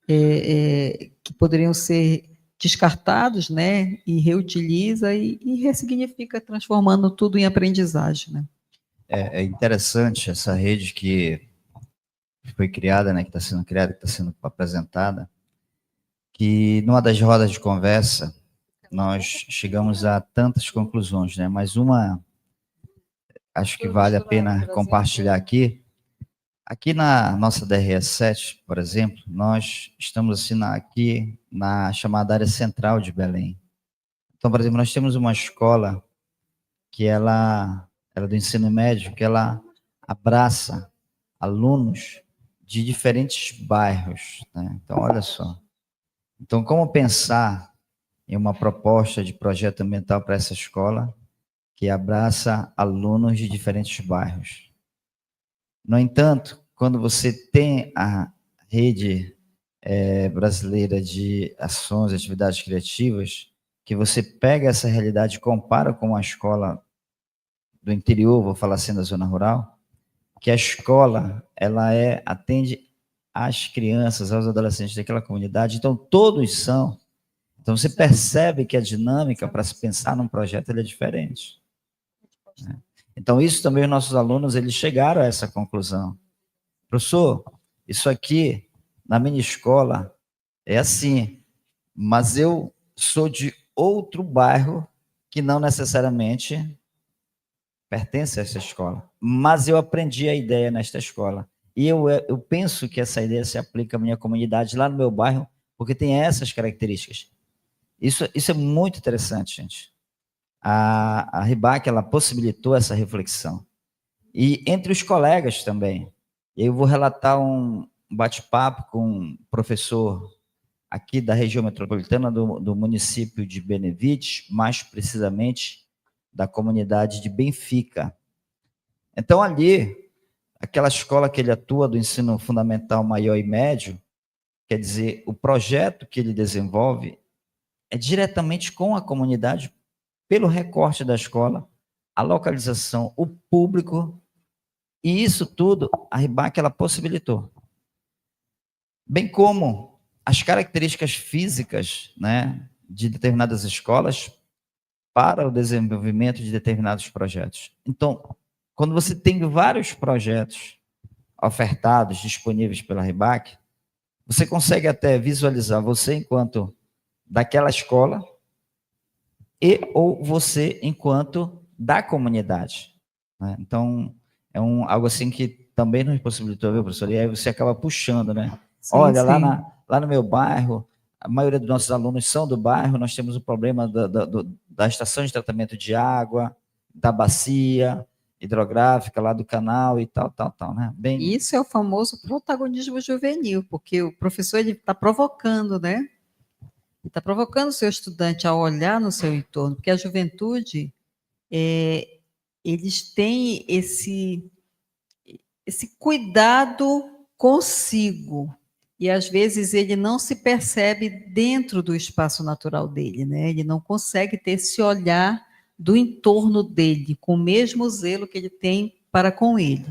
que poderiam ser descartados, né, e reutiliza e ressignifica, transformando tudo em aprendizagem, né. É interessante essa rede que foi criada, né, que está sendo criada, que está sendo apresentada, que numa das rodas de conversa nós chegamos a tantas conclusões, né, mas uma acho que vale a pena compartilhar aqui. Aqui na nossa DRE7, por exemplo, nós estamos assim, aqui na chamada área central de Belém. Então, por exemplo, nós temos uma escola que ela é do ensino médio, que ela abraça alunos de diferentes bairros, né? Então, olha só. Então, como pensar em uma proposta de projeto ambiental para essa escola que abraça alunos de diferentes bairros? No entanto, quando você tem a rede brasileira de ações e atividades criativas, que você pega essa realidade e compara com a escola do interior, vou falar assim da zona rural, que a escola atende às crianças, aos adolescentes daquela comunidade, então todos são. Então você percebe que a dinâmica para se pensar num projeto é diferente, né? Então isso também os nossos alunos eles chegaram a essa conclusão. Professor, isso aqui na minha escola é assim, mas eu sou de outro bairro que não necessariamente pertence a essa escola, mas eu aprendi a ideia nesta escola. E eu penso que essa ideia se aplica à minha comunidade lá no meu bairro, porque tem essas características. Isso é muito interessante, gente. A RIBAC, ela possibilitou essa reflexão. E entre os colegas também. Eu vou relatar um bate-papo com um professor aqui da região metropolitana do município de Benevides, mais precisamente da comunidade de Benfica. Então, ali, aquela escola que ele atua do ensino fundamental maior e médio, quer dizer, o projeto que ele desenvolve é diretamente com a comunidade, pelo recorte da escola, a localização, o público, e isso tudo a RIBAC ela possibilitou. Bem como as características físicas, né, de determinadas escolas para o desenvolvimento de determinados projetos. Então, quando você tem vários projetos ofertados, disponíveis pela RIBAC, você consegue até visualizar você enquanto daquela escola e ou você enquanto da comunidade, né? Então, é algo assim que também nos possibilitou, viu, professor? E aí você acaba puxando, né? Sim, olha, sim. Lá no meu bairro, a maioria dos nossos alunos são do bairro, nós temos o problema da estação de tratamento de água, da bacia hidrográfica lá do canal e tal, né? Bem... Isso é o famoso protagonismo juvenil, porque o professor ele está provocando, né? Ele está provocando o seu estudante a olhar no seu entorno, porque a juventude, eles têm esse cuidado consigo, e às vezes ele não se percebe dentro do espaço natural dele, né? Ele não consegue ter esse olhar do entorno dele, com o mesmo zelo que ele tem para com ele.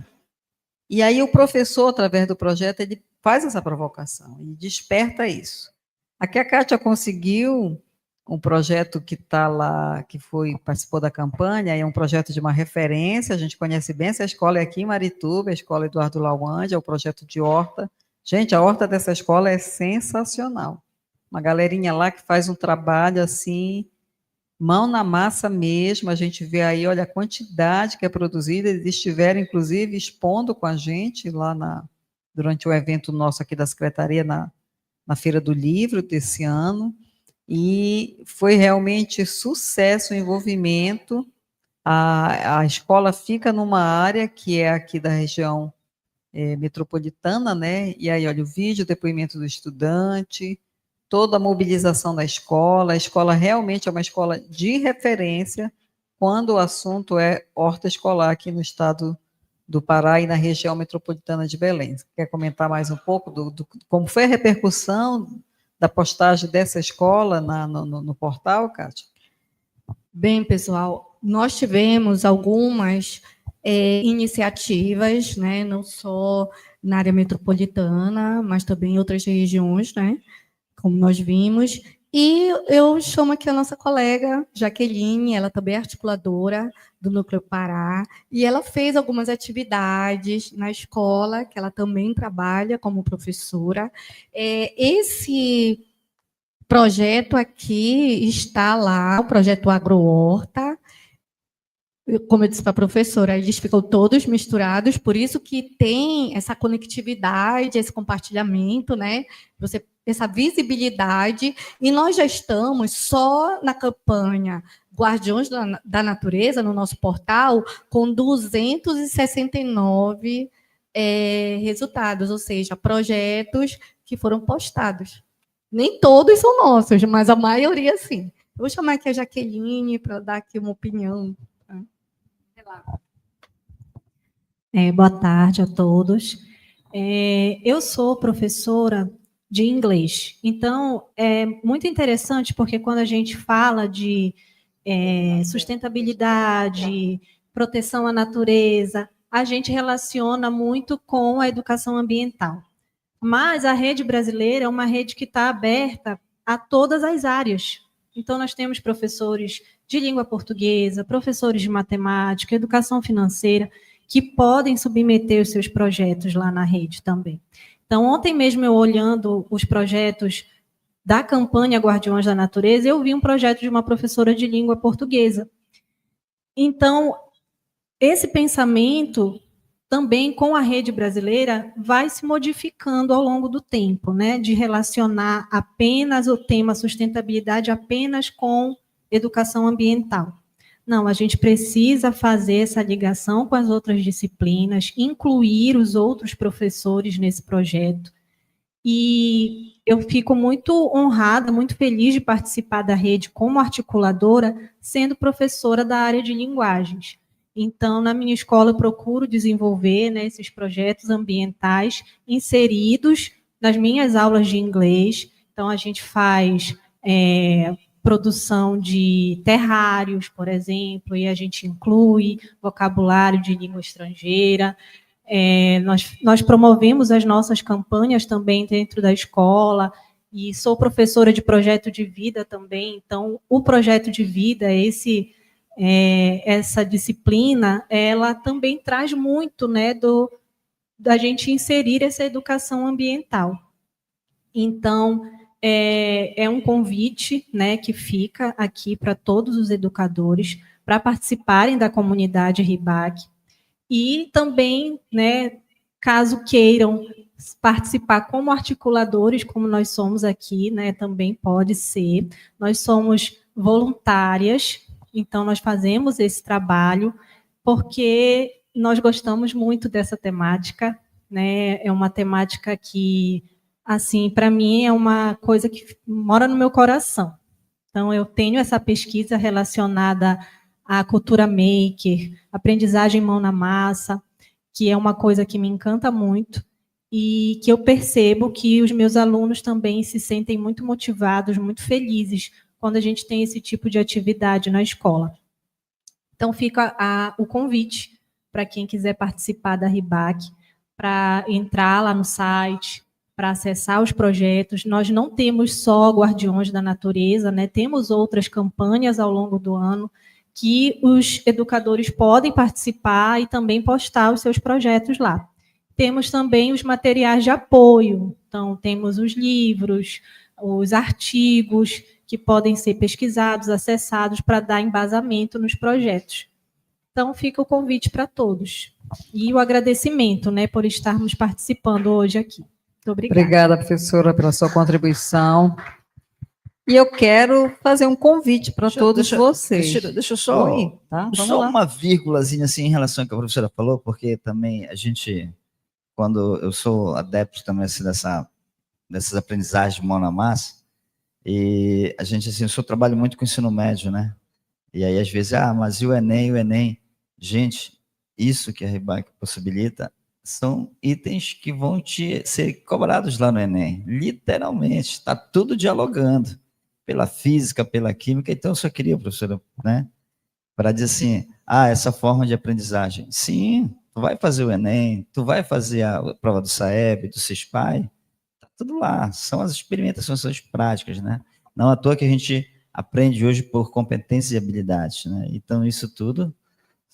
E aí o professor, através do projeto, ele faz essa provocação, ele desperta isso. Aqui a Kátia conseguiu um projeto que está lá, que participou da campanha, é um projeto de uma referência, a gente conhece bem essa escola, é aqui em Marituba, a escola Eduardo Lawande, é o projeto de horta. Gente, a horta dessa escola é sensacional. Uma galerinha lá que faz um trabalho assim, mão na massa mesmo, a gente vê aí, olha a quantidade que é produzida, eles estiveram, inclusive, expondo com a gente lá durante o evento nosso aqui da Secretaria, na Feira do Livro desse ano, e foi realmente sucesso o envolvimento. A escola fica numa área que é aqui da região metropolitana, né? E aí, olha, o vídeo, o depoimento do estudante, toda a mobilização da escola. A escola realmente é uma escola de referência quando o assunto é horta escolar aqui no estado do Pará e na região metropolitana de Belém. Quer comentar mais um pouco como foi a repercussão da postagem dessa escola no portal, Kátia? Bem, pessoal, nós tivemos algumas iniciativas, né, não só na área metropolitana, mas também em outras regiões, né, como nós vimos. E eu chamo aqui a nossa colega Jaqueline, ela também é articuladora do Núcleo Pará, e ela fez algumas atividades na escola, que ela também trabalha como professora. Esse projeto aqui está lá, o projeto AgroHorta. Como eu disse para a professora, eles ficam todos misturados, por isso que tem essa conectividade, esse compartilhamento, né? Essa visibilidade, e nós já estamos só na campanha Guardiões da Natureza, no nosso portal, com 269 resultados, ou seja, projetos que foram postados. Nem todos são nossos, mas a maioria sim. Eu vou chamar aqui a Jaqueline para dar aqui uma opinião. Boa tarde a todos. Eu sou professora de inglês, então é muito interessante porque quando a gente fala de sustentabilidade, proteção à natureza, a gente relaciona muito com a educação ambiental. Mas a rede brasileira é uma rede que está aberta a todas as áreas. Então, nós temos professores de língua portuguesa, professores de matemática, educação financeira, que podem submeter os seus projetos lá na rede também. Então, ontem mesmo, eu olhando os projetos da campanha Guardiões da Natureza, eu vi um projeto de uma professora de língua portuguesa. Então, esse pensamento também com a rede brasileira vai se modificando ao longo do tempo, né? De relacionar apenas o tema sustentabilidade apenas com educação ambiental. Não, a gente precisa fazer essa ligação com as outras disciplinas, incluir os outros professores nesse projeto. E eu fico muito honrada, muito feliz de participar da rede como articuladora, sendo professora da área de linguagens. Então, na minha escola, eu procuro desenvolver, né, esses projetos ambientais inseridos nas minhas aulas de inglês. Então, a gente faz produção de terrários, por exemplo, e a gente inclui vocabulário de língua estrangeira. Nós promovemos as nossas campanhas também dentro da escola, e sou professora de projeto de vida também. Então, o projeto de vida, essa disciplina, ela também traz muito, né, da gente inserir essa educação ambiental. Então, é um convite, né, que fica aqui para todos os educadores para participarem da comunidade RIBAC e também, né, caso queiram participar como articuladores, como nós somos aqui, né, também pode ser. Nós somos voluntárias. Então, nós fazemos esse trabalho porque nós gostamos muito dessa temática, né? É uma temática que, assim, para mim é uma coisa que mora no meu coração. Então, eu tenho essa pesquisa relacionada à cultura maker, aprendizagem mão na massa, que é uma coisa que me encanta muito e que eu percebo que os meus alunos também se sentem muito motivados, muito felizes quando a gente tem esse tipo de atividade na escola. Então, fica o convite para quem quiser participar da RIBAC, para entrar lá no site, para acessar os projetos. Nós não temos só Guardiões da Natureza, né? Temos outras campanhas ao longo do ano que os educadores podem participar e também postar os seus projetos lá. Temos também os materiais de apoio. Então, temos os livros, os artigos que podem ser pesquisados, acessados para dar embasamento nos projetos. Então, fica o convite para todos. E o agradecimento, né, por estarmos participando hoje aqui. Muito obrigada. Obrigada, professora, pela sua contribuição. E eu quero fazer um convite para todos vocês. Deixa eu só, tá? só uma vírgulazinha assim, em relação ao que a professora falou, porque também a gente, quando eu sou adepto também assim, dessas aprendizagens de mão na massa, e a gente, assim, eu trabalho muito com ensino médio, né? E aí, às vezes, mas e o Enem, o Enem? Gente, isso que a RIBAC possibilita são itens que vão ser cobrados lá no Enem, literalmente, está tudo dialogando, pela física, pela química. Então, eu só queria, professora, né, para dizer assim, essa forma de aprendizagem, sim, tu vai fazer o Enem, tu vai fazer a prova do SAEB, do CISPAI, tá tudo lá, são as experimentações, são as práticas, né? Não à toa que a gente aprende hoje por competências e habilidades, né? Então, isso tudo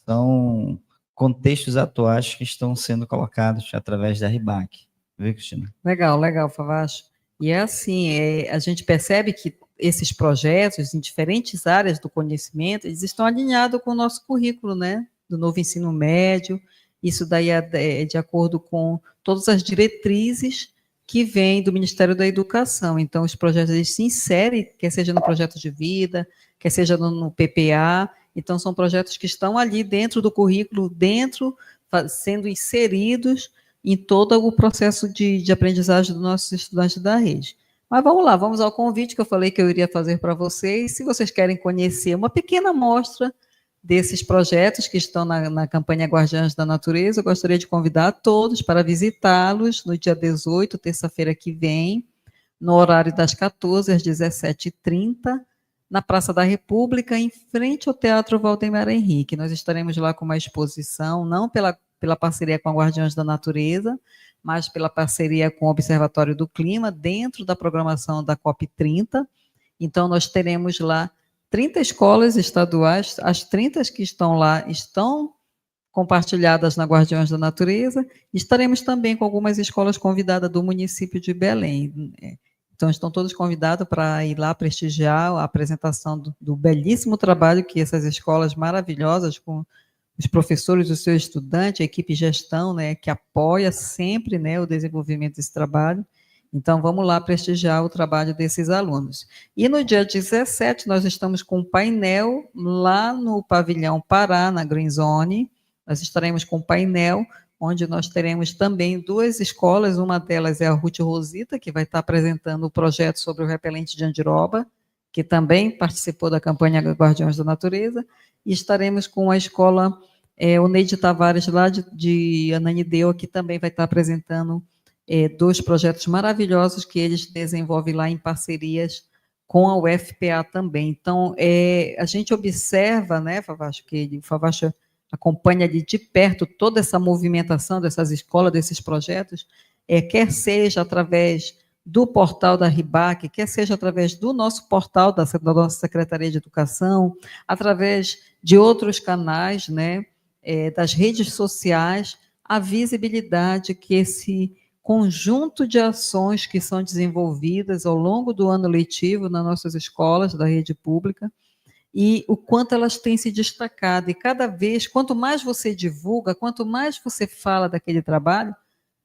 são contextos atuais que estão sendo colocados através da RIBAC. Viu, Cristina? Legal, legal, Favacho. E é assim, a gente percebe que esses projetos em diferentes áreas do conhecimento, eles estão alinhados com o nosso currículo, né? Do novo ensino médio. Isso daí é de acordo com todas as diretrizes que vêm do Ministério da Educação. Então, os projetos eles se inserem, quer seja no projeto de vida, quer seja no PPA. Então, são projetos que estão ali dentro do currículo, sendo inseridos em todo o processo de aprendizagem dos nossos estudantes da rede. Mas vamos lá, vamos ao convite que eu falei que eu iria fazer para vocês. Se vocês querem conhecer uma pequena amostra desses projetos que estão na campanha Guardiãs da Natureza, eu gostaria de convidar a todos para visitá-los no dia 18, terça-feira que vem, no horário das 14 às 17h30, na Praça da República, em frente ao Teatro Valdemar Henrique. Nós estaremos lá com uma exposição, não pela parceria com a Guardiãs da Natureza, mas pela parceria com o Observatório do Clima, dentro da programação da COP30. Então, nós teremos lá 30 escolas estaduais, as 30 que estão lá estão compartilhadas na Guardiãs da Natureza, e estaremos também com algumas escolas convidadas do município de Belém. Então, estão todos convidados para ir lá prestigiar a apresentação do belíssimo trabalho que essas escolas maravilhosas, com os professores, os seus estudantes, a equipe de gestão, né, que apoia sempre, né, o desenvolvimento desse trabalho. Então, vamos lá prestigiar o trabalho desses alunos. E no dia 17, nós estamos com um painel lá no Pavilhão Pará, na Green Zone. Nós estaremos com um painel onde nós teremos também 2 escolas, uma delas é a Ruth Rosita, que vai estar apresentando o projeto sobre o repelente de andiroba, que também participou da campanha Guardiões da Natureza, e estaremos com a escola o Neide Tavares, lá de Ananindeua, que também vai estar apresentando 2 projetos maravilhosos que eles desenvolvem lá em parcerias com a UFPA também. Então, a gente observa, né, Favacho, que o Favacho acompanha ali de perto toda essa movimentação dessas escolas, desses projetos, quer seja através do portal da RIBAC, quer seja através do nosso portal da nossa Secretaria de Educação, através de outros canais, né, das redes sociais, a visibilidade que esse conjunto de ações que são desenvolvidas ao longo do ano letivo nas nossas escolas da rede pública, e o quanto elas têm se destacado. E cada vez, quanto mais você divulga, quanto mais você fala daquele trabalho,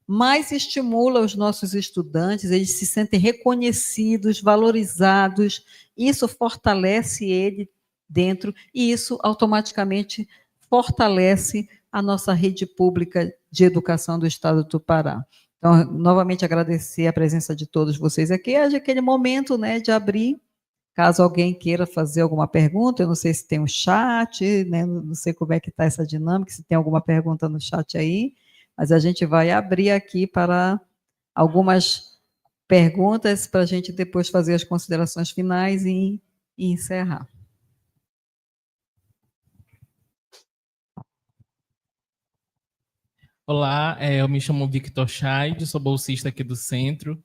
mais estimula os nossos estudantes, eles se sentem reconhecidos, valorizados, isso fortalece ele dentro, e isso automaticamente fortalece a nossa rede pública de educação do Estado do Pará. Então, novamente agradecer a presença de todos vocês aqui, aquele momento, né, de abrir. Caso alguém queira fazer alguma pergunta, eu não sei se tem um chat, né, não sei como é que está essa dinâmica, se tem alguma pergunta no chat aí, mas a gente vai abrir aqui para algumas perguntas, para a gente depois fazer as considerações finais e encerrar. Olá, eu me chamo Victor Scheid, sou bolsista aqui do Centro,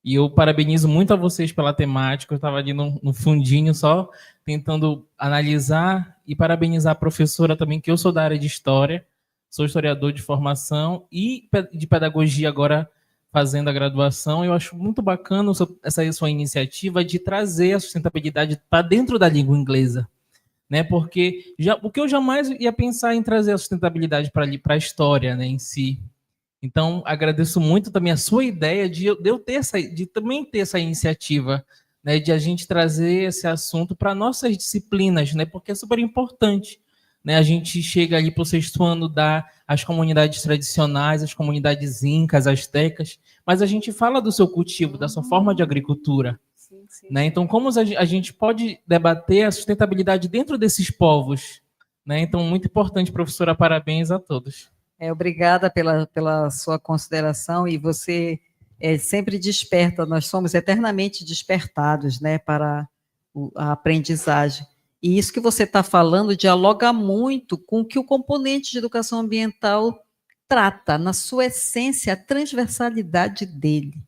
e eu parabenizo muito a vocês pela temática. Eu estava ali no fundinho só tentando analisar e parabenizar a professora também, que eu sou da área de História, sou historiador de formação e de pedagogia agora fazendo a graduação. Eu acho muito bacana essa sua iniciativa de trazer a sustentabilidade para dentro da língua inglesa, né? Porque o que eu jamais ia pensar em trazer a sustentabilidade para a história, né, em si. Então, agradeço muito também a sua ideia de também ter essa iniciativa, né, de a gente trazer esse assunto para nossas disciplinas, né, porque é super importante, né, a gente chega ali para o 6º ano as comunidades tradicionais, as comunidades incas, astecas, mas a gente fala do seu cultivo, da sua forma de agricultura. Sim. Né? Então, como a gente pode debater a sustentabilidade dentro desses povos? Né? Então, muito importante, professora, parabéns a todos. Obrigada pela sua consideração, e você sempre desperta, nós somos eternamente despertados, né, para a aprendizagem. E isso que você está falando dialoga muito com o que o componente de educação ambiental trata, na sua essência, a transversalidade dele,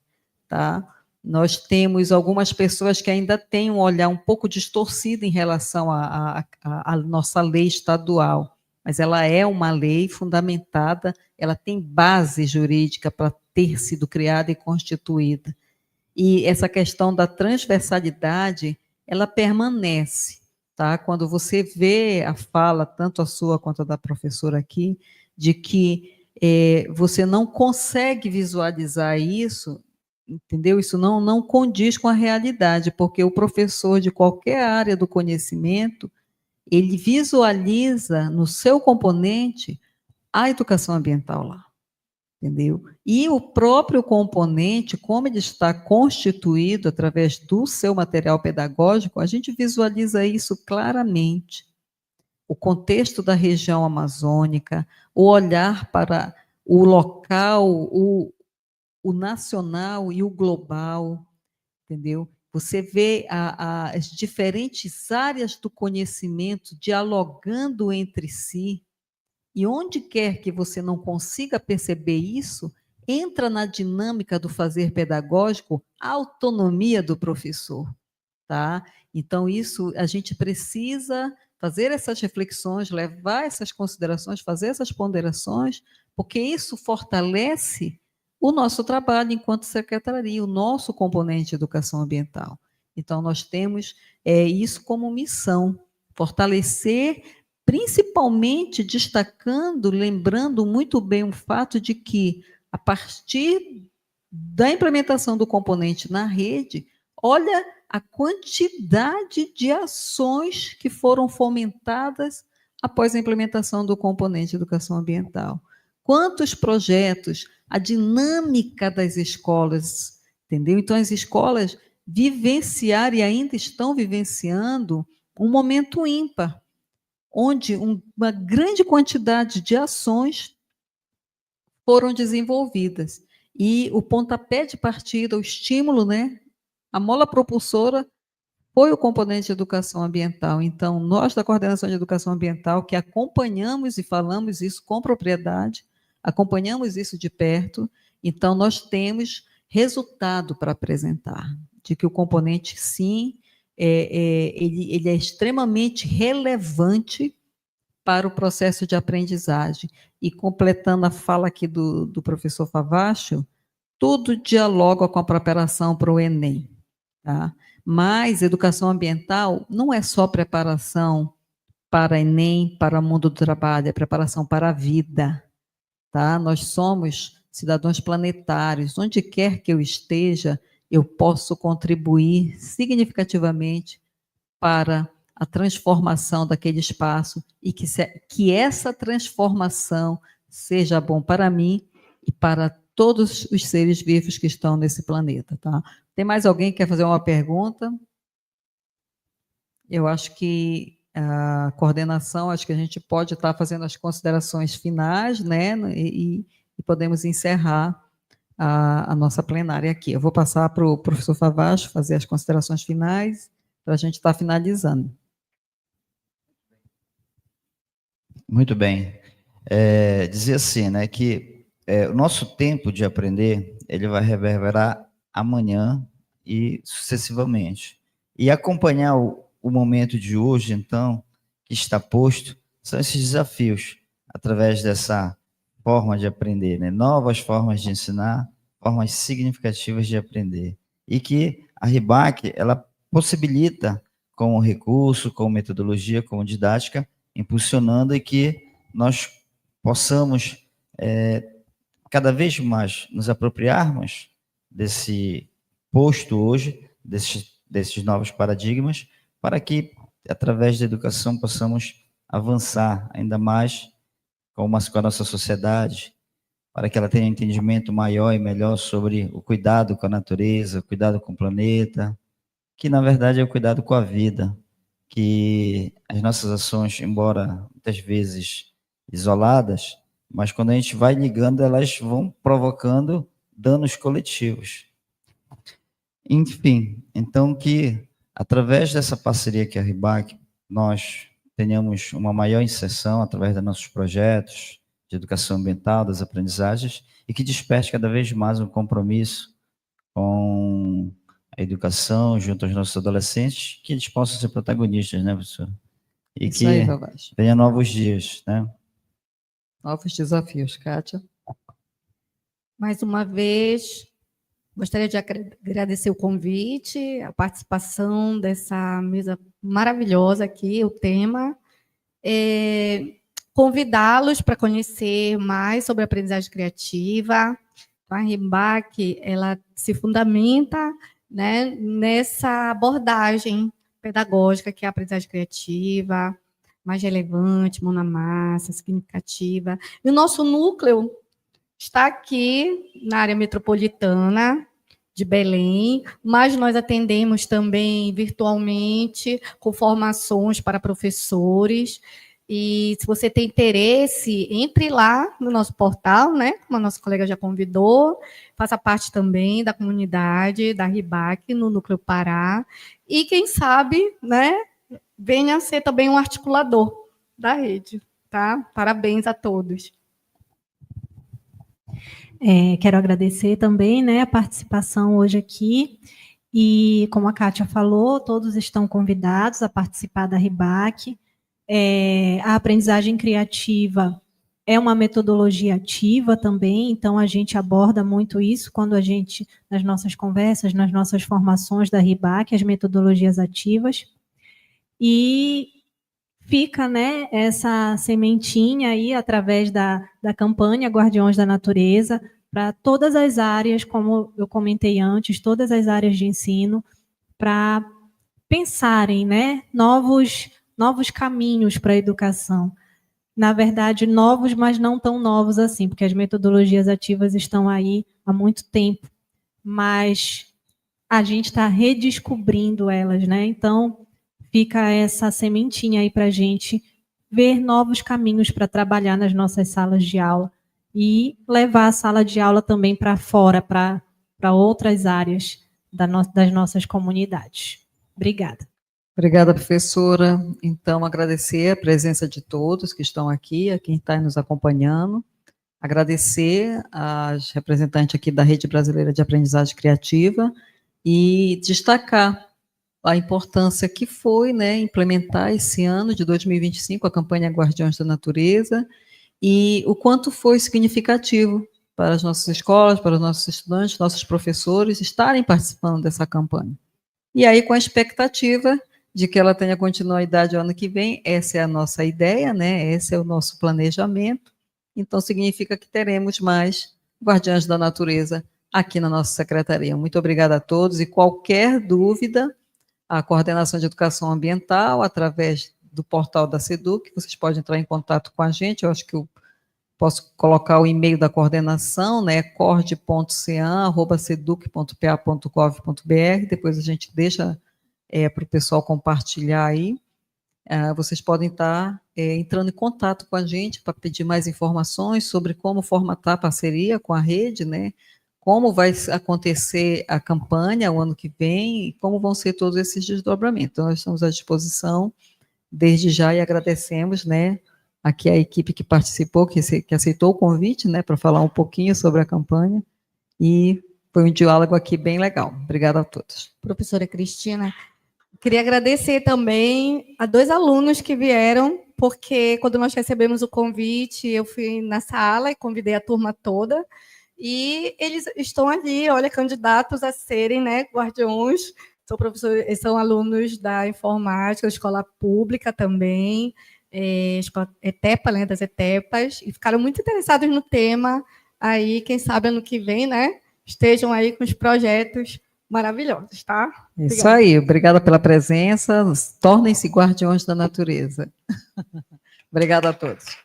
tá? Nós temos algumas pessoas que ainda têm um olhar um pouco distorcido em relação à nossa lei estadual, mas ela é uma lei fundamentada, ela tem base jurídica para ter sido criada e constituída. E essa questão da transversalidade, ela permanece, tá? Quando você vê a fala, tanto a sua quanto a da professora aqui, de que você não consegue visualizar isso, entendeu? Isso não condiz com a realidade, porque o professor de qualquer área do conhecimento, ele visualiza no seu componente a educação ambiental lá, entendeu? E o próprio componente, como ele está constituído através do seu material pedagógico, a gente visualiza isso claramente. O contexto da região amazônica, o olhar para o local, o nacional e o global, entendeu? Você vê as diferentes áreas do conhecimento dialogando entre si, e onde quer que você não consiga perceber isso, entra na dinâmica do fazer pedagógico a autonomia do professor, tá? Então, isso a gente precisa fazer essas reflexões, levar essas considerações, fazer essas ponderações, porque isso fortalece o nosso trabalho enquanto secretaria, o nosso componente de educação ambiental. Então, nós temos isso como missão, fortalecer, principalmente destacando, lembrando muito bem o fato de que, a partir da implementação do componente na rede, olha a quantidade de ações que foram fomentadas após a implementação do componente de educação ambiental. Quantos projetos, a dinâmica das escolas, entendeu? Então, as escolas vivenciaram e ainda estão vivenciando um momento ímpar, onde uma grande quantidade de ações foram desenvolvidas. E o pontapé de partida, o estímulo, né, a mola propulsora foi o componente de educação ambiental. Então, nós da Coordenação de Educação Ambiental, que acompanhamos e falamos isso com propriedade, acompanhamos isso de perto, então nós temos resultado para apresentar, de que o componente, sim, ele é extremamente relevante para o processo de aprendizagem. E completando a fala aqui do professor Favacho, tudo dialoga com a preparação para o Enem, tá? Mas educação ambiental não é só preparação para Enem, para o mundo do trabalho, é preparação para a vida, tá? Nós somos cidadãos planetários, onde quer que eu esteja, eu posso contribuir significativamente para a transformação daquele espaço e que essa transformação seja bom para mim e para todos os seres vivos que estão nesse planeta, tá? Tem mais alguém que quer fazer uma pergunta? Eu acho que a coordenação, acho que a gente pode estar fazendo as considerações finais, né? E podemos encerrar a nossa plenária aqui. Eu vou passar para o professor Favacho fazer as considerações finais, para a gente estar finalizando. Muito bem. Dizer assim, né, que o nosso tempo de aprender, ele vai reverberar amanhã e sucessivamente. E acompanhar o momento de hoje, então, que está posto, são esses desafios, através dessa forma de aprender, né? Novas formas de ensinar, formas significativas de aprender. E que a RIBAC, ela possibilita, com recurso, com metodologia, com didática, impulsionando e que nós possamos cada vez mais nos apropriarmos desse posto hoje, desses novos paradigmas, para que, através da educação, possamos avançar ainda mais com a nossa sociedade, para que ela tenha um entendimento maior e melhor sobre o cuidado com a natureza, o cuidado com o planeta, que, na verdade, é o cuidado com a vida, que as nossas ações, embora muitas vezes isoladas, mas quando a gente vai ligando, elas vão provocando danos coletivos. Enfim, então que, através dessa parceria que a RIBAC, nós tenhamos uma maior inserção através dos nossos projetos de educação ambiental, das aprendizagens, e que desperte cada vez mais um compromisso com a educação junto aos nossos adolescentes, que eles possam ser protagonistas, né, professor? E Isso que aí, Valdez. venha novos dias, né? Novos desafios, Kátia. Mais uma vez, gostaria de agradecer o convite, a participação dessa mesa maravilhosa aqui, o tema. Convidá-los para conhecer mais sobre a aprendizagem criativa. A RIBAC, ela se fundamenta, né, nessa abordagem pedagógica que é a aprendizagem criativa, mais relevante, mão na massa, significativa. E o nosso núcleo está aqui na área metropolitana de Belém, mas nós atendemos também virtualmente com formações para professores. E se você tem interesse, entre lá no nosso portal, né? Como a nossa colega já convidou, faça parte também da comunidade da RIBAC no Núcleo Pará. E quem sabe, né, venha a ser também um articulador da rede, tá? Parabéns a todos. Quero agradecer também, né, a participação hoje aqui. E, como a Kátia falou, todos estão convidados a participar da RIBAC. A aprendizagem criativa é uma metodologia ativa também, então a gente aborda muito isso quando a gente, nas nossas conversas, nas nossas formações da RIBAC, as metodologias ativas. E fica, né, essa sementinha aí através da campanha Guardiões da Natureza para todas as áreas, como eu comentei antes, todas as áreas de ensino, para pensarem, né, novos caminhos para a educação. Na verdade, novos, mas não tão novos assim, porque as metodologias ativas estão aí há muito tempo, mas a gente está redescobrindo elas, né? Então, fica essa sementinha aí para a gente ver novos caminhos para trabalhar nas nossas salas de aula e levar a sala de aula também para fora, para outras áreas das nossas comunidades. Obrigada. Obrigada, professora. Então, agradecer a presença de todos que estão aqui, a quem está nos acompanhando. Agradecer às representantes aqui da Rede Brasileira de Aprendizagem Criativa e destacar a importância que foi, né, implementar esse ano de 2025 a campanha Guardiões da Natureza e o quanto foi significativo para as nossas escolas, para os nossos estudantes, nossos professores estarem participando dessa campanha. E aí, com a expectativa de que ela tenha continuidade o ano que vem, essa é a nossa ideia, né? Esse é o nosso planejamento. Então, significa que teremos mais Guardiães da Natureza aqui na nossa secretaria. Muito obrigada a todos e qualquer dúvida, a Coordenação de Educação Ambiental, através do portal da SEDUC, vocês podem entrar em contato com a gente, eu acho que eu posso colocar o e-mail da coordenação, né, cord.cean@seduc.pa.gov.br, depois a gente deixa para o pessoal compartilhar aí. Vocês podem estar entrando em contato com a gente para pedir mais informações sobre como formatar a parceria com a rede, né, como vai acontecer a campanha o ano que vem e como vão ser todos esses desdobramentos. Então, nós estamos à disposição desde já e agradecemos, né, aqui a equipe que participou, que aceitou o convite, né, para falar um pouquinho sobre a campanha, e foi um diálogo aqui bem legal. Obrigada a todos. Professora Cristina, queria agradecer também a 2 alunos que vieram, porque quando nós recebemos o convite, eu fui na sala e convidei a turma toda, e eles estão ali, olha, candidatos a serem, né, guardiões, são alunos da informática, da escola pública também, escola ETEPA, né, das ETEPAs, e ficaram muito interessados no tema. Aí, quem sabe ano que vem, né, estejam aí com os projetos maravilhosos, tá? Isso Obrigada. aí, obrigada pela presença, tornem-se guardiões da natureza. Obrigada a todos.